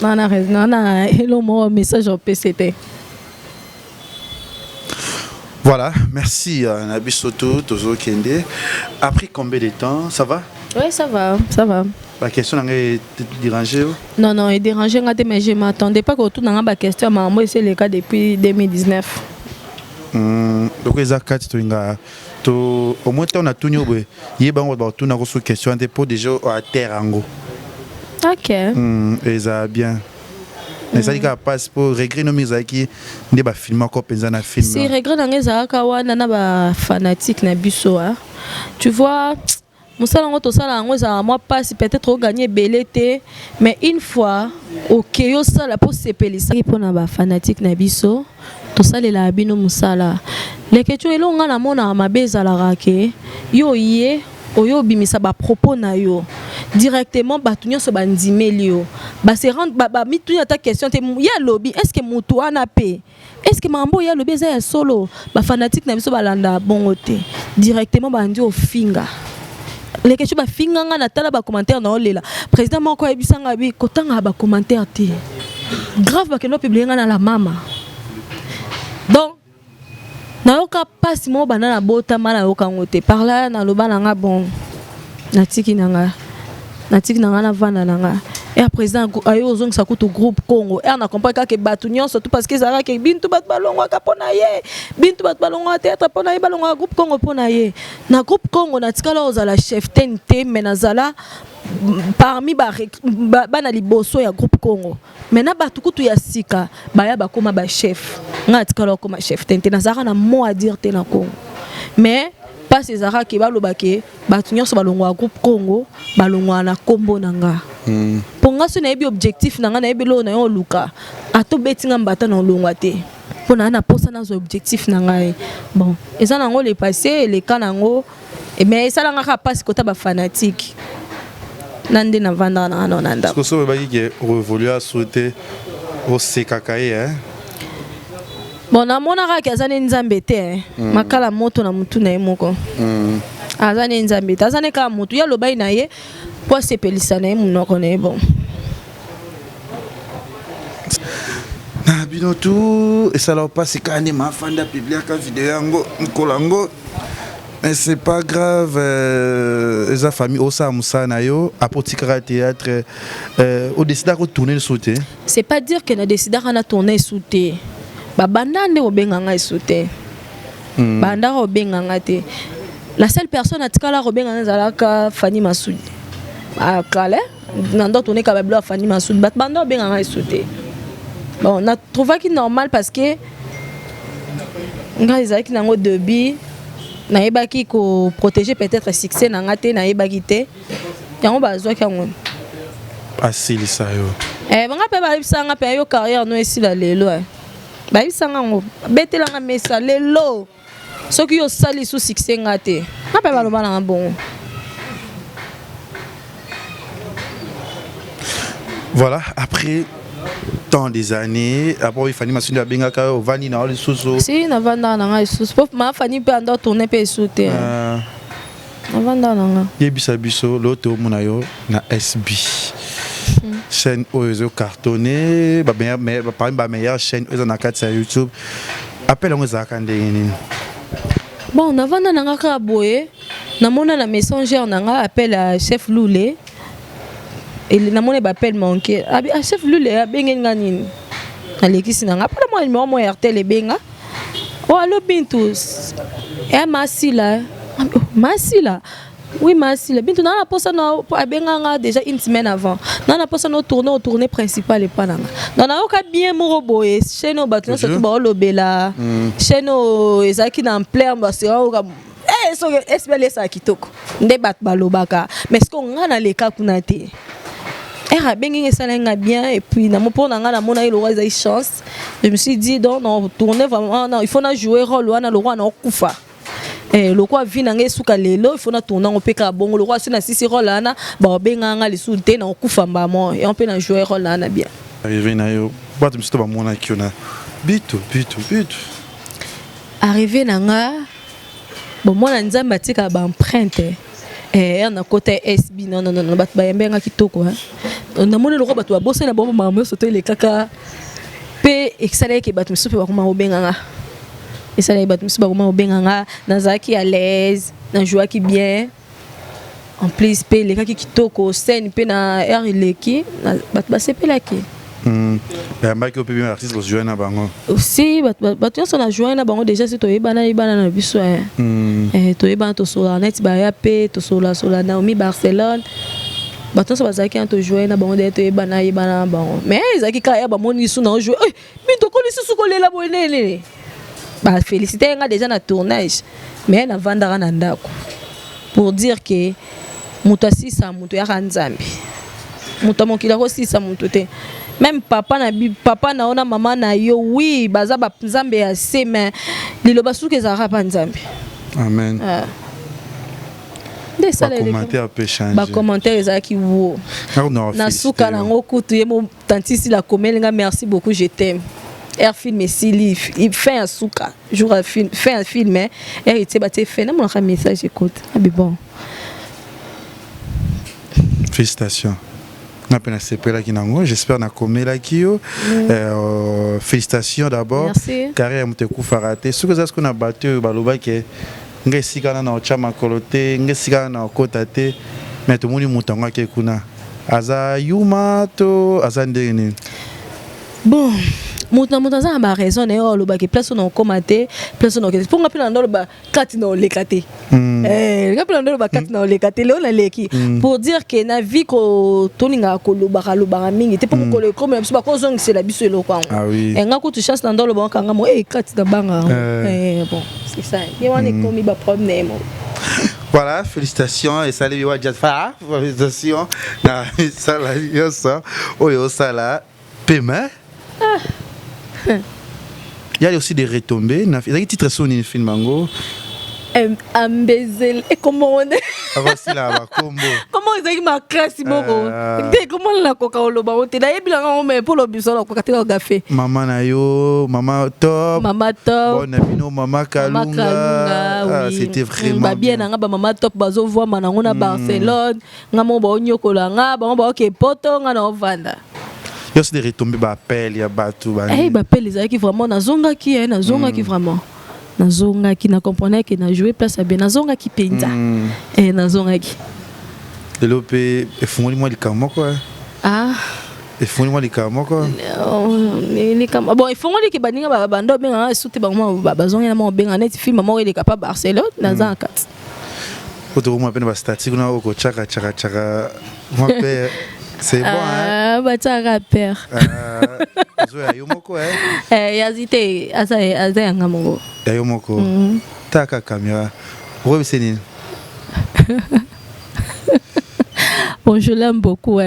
na raison na hello mo message opesa été. Voilà, merci Nabisoto Tozo Kende. Après combien de temps ça va? Oui, ça va. La question est dérangée? Non, est dérangée, mais je ne m'attendais pas que tout dans la question, mais moi, c'est le cas depuis 2019. Donc, les actes, au moins, on a tout nous. Il y a une question déjà à terre. Ok. Et ça bien. Mais ça dit qu'à passe pour regret nos mises qui ne pas filmer encore penser na film. Si regret dans les akawa nana ba fanatique na biso a. Tu vois, mon salon to sala ngo za moi passe peut-être au gagner belete mais une fois OK yo sala pour sepelisa pour na ba fanatique na biso to sala la bino musala. Les questions elo nga na mona mabeza la rake yo yé oyo bimisa ba propos na yo directement batunyo so bandimelio ba se rendre ba mitunya ta question te ya lobby est-ce que mutu ana pe est-ce que mambo ya lobby za solo ba fanatique na biso balanda bongote directement bandi au finga les questions ba finga nga na tala ba commentaire na olela président moko ebisanga bi kotanga ba commentaire te grave ba keno publier nga na la mama donc na yoka passe mo banana bota mana yoka ngote par là na loba nga bon natiki nanga na vana nanga et à présent ayo zong sa kutu groupe Congo et na comprend que batu nyonso tout parce que zara ke bintu bat balongwa ka pona ye bintu bat balongwa théâtre pona ye balongwa groupe Congo pona ye na groupe Congo na tikala ozala chef TNT mais nazala parmi bana liboso ya groupe Congo mais na batu kutu ya sika baya bakoma ba chef nga tikala koma chef TNT nazara na mot à dire te na Congo mais pas ces ara qui balobake batu nyonso balongwa groupe Congo balongwa na kombo nanga pour nga ce n'est pas objectif nanga na ebelo na yo luka ato betinga mbata na longwa te pour na posa na objectif nanga bon eza nango le passé le cas nango mais ça nga ka passe kota ba fanatique nande na vanda na nanda parce que so ba ki revolue à sauter osekaka ye hein. Bon namonaka ke aza ne nzambe te makala moto na mutu na ye moko aza ne nzambe te aza ne kaka mutu ya lobai na ye po asepelisa na ye munoko na ye bon na bino tu esala opasi kani mafanda publiaka video yango nkolango. Mais c'est pas grave, les familles au Samoussa nayo apotikara théâtre au décida de tourner le sauté. C'est pas dire que na décida de tourner sauté. Ba banda nde obenganga sauté. Banda obenganga te. La seule personne à tikala obenganga zalaka Fanny Massoud. Ah kale, nando tourner ka bablo Fanny Massoud, bat banda obenganga sauté. Bon, on a trouvé que normal parce que nga izaki nango debut naibaki ko protéger peut-être succès na ngate naibaki te yango bazwa kango asili sayo banga pe balibisanga pe yo carrière no esila lelo balibisanga ngo betelanga mesa lelo soki yo sali sous succès ngate ngape baloba na bon. Voilà, après tant des années, après il fallait m'assurer à Bengaka au Vani na les sous. Si na vanda na ngai sous pop ma fani pe ando tourner pe souté. Na vanda na nga. Yebisa biso l'auto munayo na SB. Chaîne oyo cartonné, ba par ba meilleure chaîne oyo na kati ya YouTube. Appelle on zaka ndenge. Bon, na vanda na nga ka boye, na mona na messenger na nga appelle à chef Loulé. Et na mona ba appelle manqué. Abi a chef Loulé a bengen ngani. Alekisi na nga pas moi numéro mo RTL benga. Oh allo Bintus. Masila. Masila. Oui Masila. Bintu na posa na benga nga déjà une semaine avant. Na posa na tourner principal et pas na. Na oka bien mo boye. Chez nos bateaux surtout ba lobela. Chez nos ezaki na plein ba c'est oka so espele sa kitoko. Nde bat balobaka. Mais ce qu'on a na leka kunate. Bengi ça bien et puis na mon na nga mona il aura des chance. Je me suis dit donc non tourner vraiment non il faut na jouer rôle wana le roi na kufa. Le roi vient na suka lelo il faut na tourner on peut ka bongo le roi c'est na sisi rôle wana ba benga nga li soute na kufa mbamo et on peut na jouer rôle wana bien. Arrivé na yo ba tu msto ba mona kiona bitu. Arrivé na nga bon mona nzamba tika ba empreinte. On a côté SB non bat ba yembenga kitoko on a moni le roi bato bossa na bomba maman soto le kaka pe exale ke bato msupe ba kuma obenga exale bato msupe ba kuma obenga nazaki à l'aise na joie qui bien en plus pe le kaka kitoko scène pe na air leki bato ba sepela ki Mbaki opebi artiste ko joindre na bango. Aussi bato on a joindre na bango déjà c'est to ebana na biso to ebana to sola net ba ya pe to sola Naomi Barcelone bato so bazaki to joindre na bango de to ebana na bango mais ezaki ka ya ba moni su na jouer mais to kolisi su kolela bonene ba féliciter nga déjà na tournage mais na vandara na ndako pour dire que muto asisa muto ya kanzambi muto mokila ko sisa muto te. Même papa na ona maman na yo oui baza ba nzambe ya se mais liloba suke za rapa nzambe. Amen. Des ça les commentaires peut changer. Ba commentaires za ki wo. Na suka na ngokutu yemo tantisi la komelinga merci beaucoup je t'aime. Film ici il fait un suka jour à film fait un film mais hérité ba te fait na mon message écoute. Ah bon. Félicitations. J'espère que félicitations d'abord. Carrière Moutekou Farate. Ce que nous avons battu, c'est que nous avons chama kolote, nous avons kotate, mais tout le monde mutanga ke kuna. Aza yuma to azandene. Bon. Mutanza a raison et on le place on commenté place on pour nga pela ndolo ba kati na lekate nga pela ndolo ba kati na lekate le on leki pour dire que na vie ko toninga ko loba mingi te pour ko le comme ba ko zong c'est la biso lo kwa ah oui nga ko tu chasse na ndolo ba kanga mo kati na banga bon c'est ça il y a un commis ba problème. Voilà, félicitations et salut Wadjatfa, félicitations na sala yosa oyo sala paiement. Il y a aussi des retombées. Il y a des titres sur le film. Ambezele. Et comment on est? Voici là, combo. Comment ils ont ma classe, Moko? Comment la coca au loba? On t'a dit, mais pour le bison, on a coca au café. Maman Nayo, maman top. Maman top. Bon, Nabino, maman Kalunga. C'était vraiment bien. Maman top, bazo voix, manangona Barcelone. Ngamo ba onyokola nga, ba ba ok poto nga na vanda. Il y a aussi des retombées, il y a bateau. Eh, les amis qui vraiment, nazonga qui vraiment. Nazonga qui na comprenait que na joué place à bien nazonga qui penza nazonga qui de l'op et font-moi les camons quoi et font-moi les camons quoi les camons bon ils font les baninga bando ben sauter ba bazonga na mo ben net film mo il est capable Barcelone nazanga kat autour moi peine ba statique na oko chaka moi père c'est bon hein ba chaka père zo ya yomoko yazite asa yanga mongo ya yomoko taka caméra c'est nini bon je l'aime beaucoup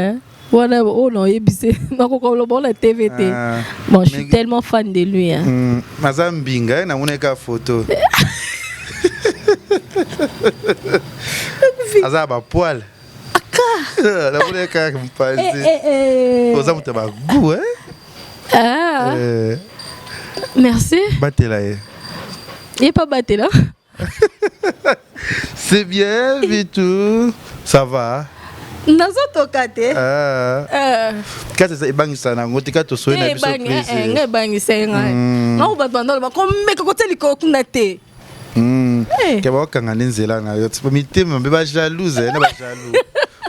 voilà oh non yebise makoko lo bon la TVT bon je suis tellement fan de lui mazambinga na moneka photo azaba poil la moneka mpasi ozamuta ba goût merci. Batela. Il n'est pas Batela. C'est bien, Vitou. Ça va. Nazoto kate. Quand c'est bangisa na ngoti ka to so na biso surprise. Ngai bangisa ngai. Na ubandolo ba kombe ko teli ko kunate. Ke ba kanga nzela na yo tsipo mitema be ba jalouse na ba jaloux.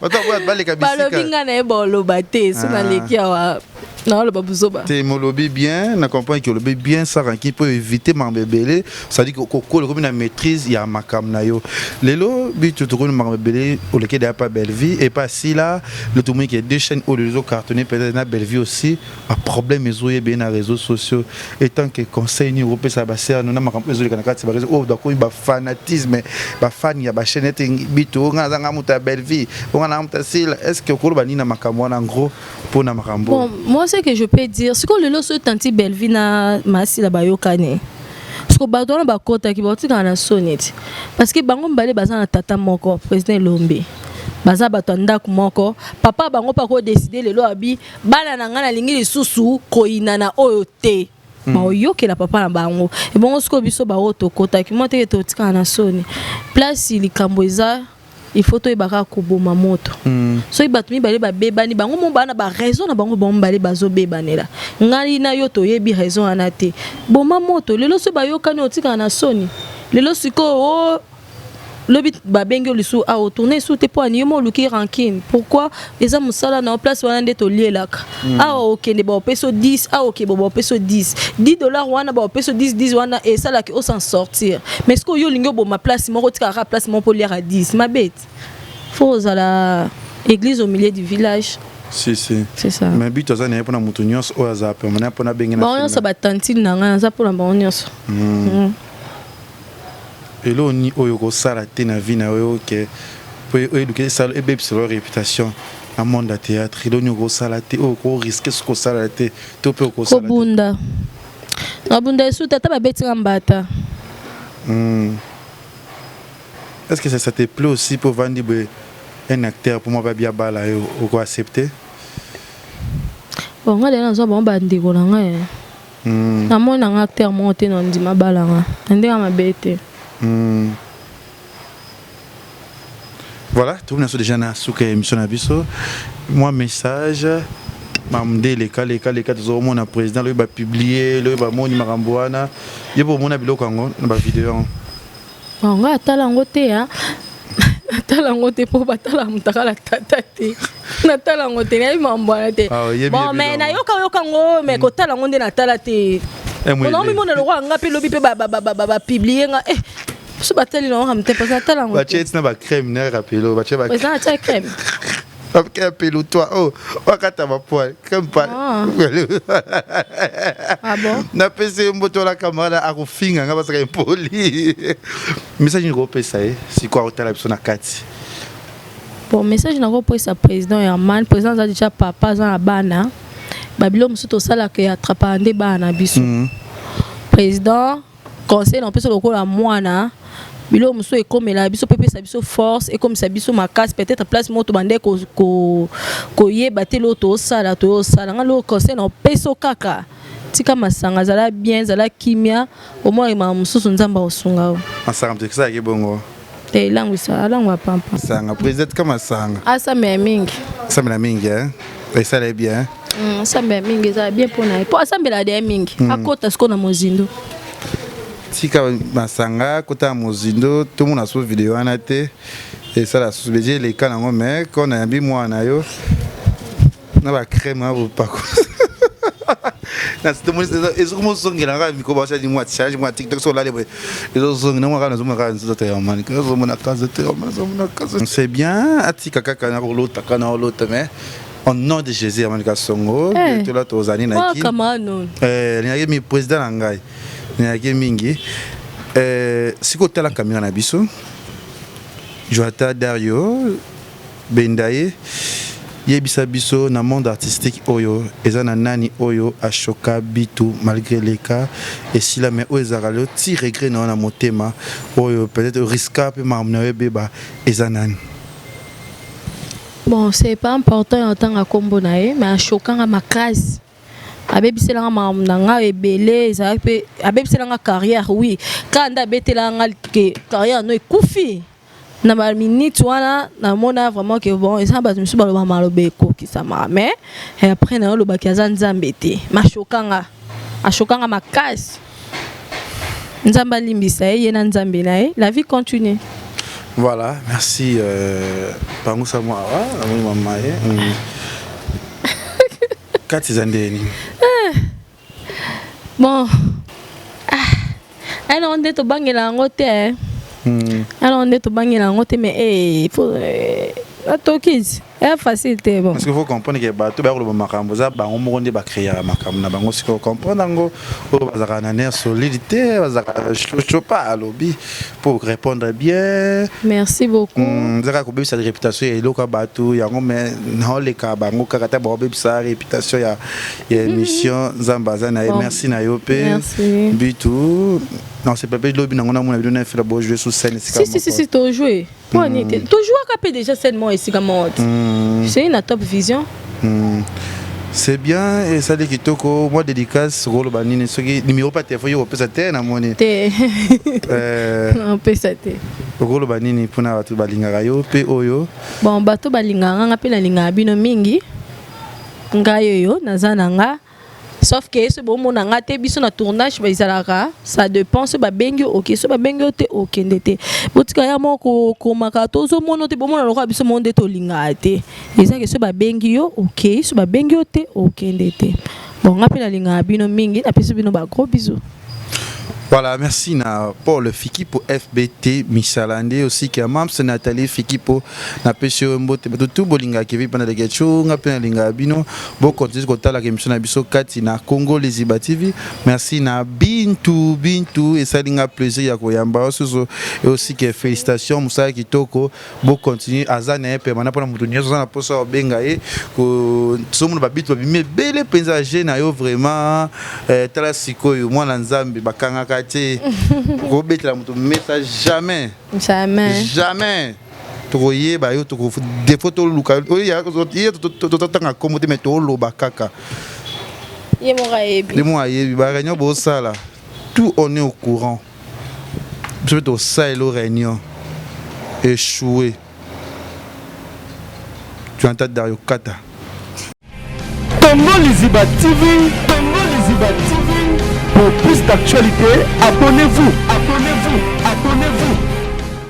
Oto ba le kabisika. Ba lo binga na e bolo bate so na leki awa. Non, le babouzoba. Tu me lobby bien, on comprend que le lobby bien, ça qui peut éviter m'embêter. Ça dit que comme la maîtrise, il y a ma camnayo. Les lots, tu te connais m'embêter, au lequel il n'y a pas belle vie. Et pas si là, le tout le monde qui est deux chaînes ou les autres cartonnés, peut-être une belle vie aussi. Un problème, ils ont bien les réseaux sociaux. Et tant que conseil ni européen, ça va servir, nous n'avons pas besoin de canacats, c'est oh, d'accord, il y a fanatisme, il y a fan, il y a chaîne, bito, on a une belle vie, on a une style. Est-ce que vous avez ma camouane en gros pour na makambo? Bon, moi ce que je peux dire, c'est que le lot se tanti Belvina masi la bayokane. Parce que badona bakota ki bauti kana sonnet. Parce que bango mbale bazana tata moko président Lombe. Baza batanda kumoko, papa bango pa ko décider le lo abi bana na ngana lingi lisusu koina na oyote. Ba oyoke la papa na bango. Et bon ce ko biso ba oto kota ki monte to tika na soni. Place il kamboza il faut to ibaka koboma moto so ibatumi bale ba bebani bango mo bana ba raison na bango bon bale bazo bebanela ngali na yo to yebi raison anate boma moto lelo so bayokani otika na soni lelo siko o lobi ba bengo lisu a retourner sous tes poids ni mo luki rankine pourquoi les hommes sala na place wana ndeto lielaka ok ne ba peso 10 ok bo peso 10 $10 wana ba peso 10 wana et ça là qui on s'en sortir mais ce que yo lingo bo ma place mo kotika ra place mo pour lire à 10 ma bête faut à la église au milieu du village. Si c'est ça mais but ça n'est pas na mutu nyos o za pe mona pona bengi na bon ça ba tantine na nga za pour la bon nyos et là on y oyoko sala te na vie na oyo que pour éduquer ça et bébé sur leur réputation dans monde de théâtre il on y sala te o ko risque ce ko sala te to pe ko sala bunda abunda sous tata ba beti ngambata est-ce que ça te plaît aussi pour vendre un acteur pour moi pas bien bala ou ko accepter bon nga dena zo bon ba ndiko na nga na mona nga acteur monté na ndima bala nga ndinga mabete. Voilà, tout le monde déjà na souka émission na biso. Moi message mamde les cas tout mon président le va publier le va moni maramboana. Yebo mona biloko ngo na ba vidéo. Nga atala ngote ya. Atala ngote po batala mutakala tatati. Natala ngote na mamboana te. Bon mais na yoka ngo mais ko tala ngonde na tala te. Non mais mon le roi nga pe lobi pe ba publier nga ce batali non ramte pas na tala ngote. Ba chet na ba crème na rapelo ba chet ba. Ba na crème. Avec un pelo toi oh wakata ma poil comme pas. Ah bon? Na pese mboto la caméra a kofinga nga parce que poli. Message ni repé ça c'est quoi hôtel na kati. Bon message na repé ça président Herman président a déjà papa za bana. Babilo musuto sala ke atrapa ande bana biso. Président conseil on peut se lokola mwana bilo muso e comme la biso pepe sa biso force et comme sa biso makas peut-être place moto bande ko yeba te loto sala to sala ngalo conseil na peso kaka tika masanga zala bien zala kimia au moins ma mususu nzamba osunga masanga mtekisa ke bongo langu sa langu pampa sanga president kama sanga asa me mingi ça me la mingi hein et ça est bien ça me mingi ça bien pour na pour asambela de mingi akota sko na mozindo tika masanga kota mozindo tout monde a sur vidéo en até et ça la sous bédier les cas nango mais qu'on a bi moi na yo na ba crème na pas na tout monde est comme son ngela ka mi ko ba charge moi charge moi TikTok so là les autres na moi na zuma ka nzo te man que zo mona casa te man zo mona casa c'est bien atika kaka na l'autre kana l'autre mais au nom de Jésus amanika songo to la to zani na ki ni mi président ngai ni mingi siko tala kamera na biso Joata Dario Bendaye yebisa biso na monde artistique oyo ezana nani oyo ashoka bitu malgré les cas et si la mais oyo ezakalo ti regret na motema oyo peut-être risque pe mamna beba ezanani. Bon, c'est pas important en tant que combo nae, mais choquant à ma case. Abebisela nga nanga ebele za pe abebisela nga carrière oui. Quand abetela nga carrière no ekufi. Na ba minute wana na mona vraiment que bon, ça ba misu ba lo malobe ko ki ça mais et après na lo ba kaza nzambe te. Ma choquant a ma case. Nzamba limbisa ye na nzambe nae, la vie continue. Voilà, merci Pango Samoa, maman. Bon, alors on est au banc et la ngote. Alors on est au banc et la ngote, mais il faut kids. C'est facile, bon. Parce qu'il faut comprendre que bateau ba le makambo za ba omonde ba créer makambo na bango siko comprendre ngo bazaka na nerf solidité bazaka chopa lobby pour répondre bien. Merci beaucoup. Zaka ko bebisa réputation et loka bateau yango mais na le ka bango kaka ba bebisa réputation ya émission Zambaza na merci na yo pe. Merci. Bitu. Non, c'est pas le lobby nango na mona donner fait la jouer sur scène si tu jouer. Pour tu joues capé déjà seulement ici comme c'est une top vision. C'est bien et ça dit kitoko moi dédicace rôle banini ce qui numéro pas téléphone yo pesa te na moni on pesa te rôle banini pona batu balingaka yo pe oyo bon bato balingaka nga pe na linga bino mingi ngayo yo nazananga sauf que ce bon mon nga te biso na tournage ba izalaka ça dépend ce ba bengi OK ce ba bengi te OK ndete botika ya moko ko makato zo mono te bon mon na biso monde to linga te ezaka ce ba bengi yo OK ce ba bengi te OK ndete bon nga pe na linga bino mingi na biso bino ba gros bisous. Voilà, merci na Paul Fikipo FBT Michalande aussi qui a membre Nathalie Fikipo na pesio mbote tout bolinga qui vit pendant les gacho nga pena linga bino bon continue kota la émission na biso kati na Congo les Iba TV. Merci na Bintu et ça linga plaisir ya koyamba et aussi que félicitations Moussa Kitoko bon continue azana permanent pour mutu nyoso na poso benga e ko somo ba bitu ba belle paysage na yo vraiment tala sikoyo mwana nzambe bakanga Robert la moto message jamais toye ba yo to des photos luka oya to tanga komote meto loba kaka ye mo ayebi ba réunion bo sala tout on est au courant je vais au sala réunion échoué tu entends Dario Kata Congo Liziba TV pour plus d'actualité, abonnez-vous.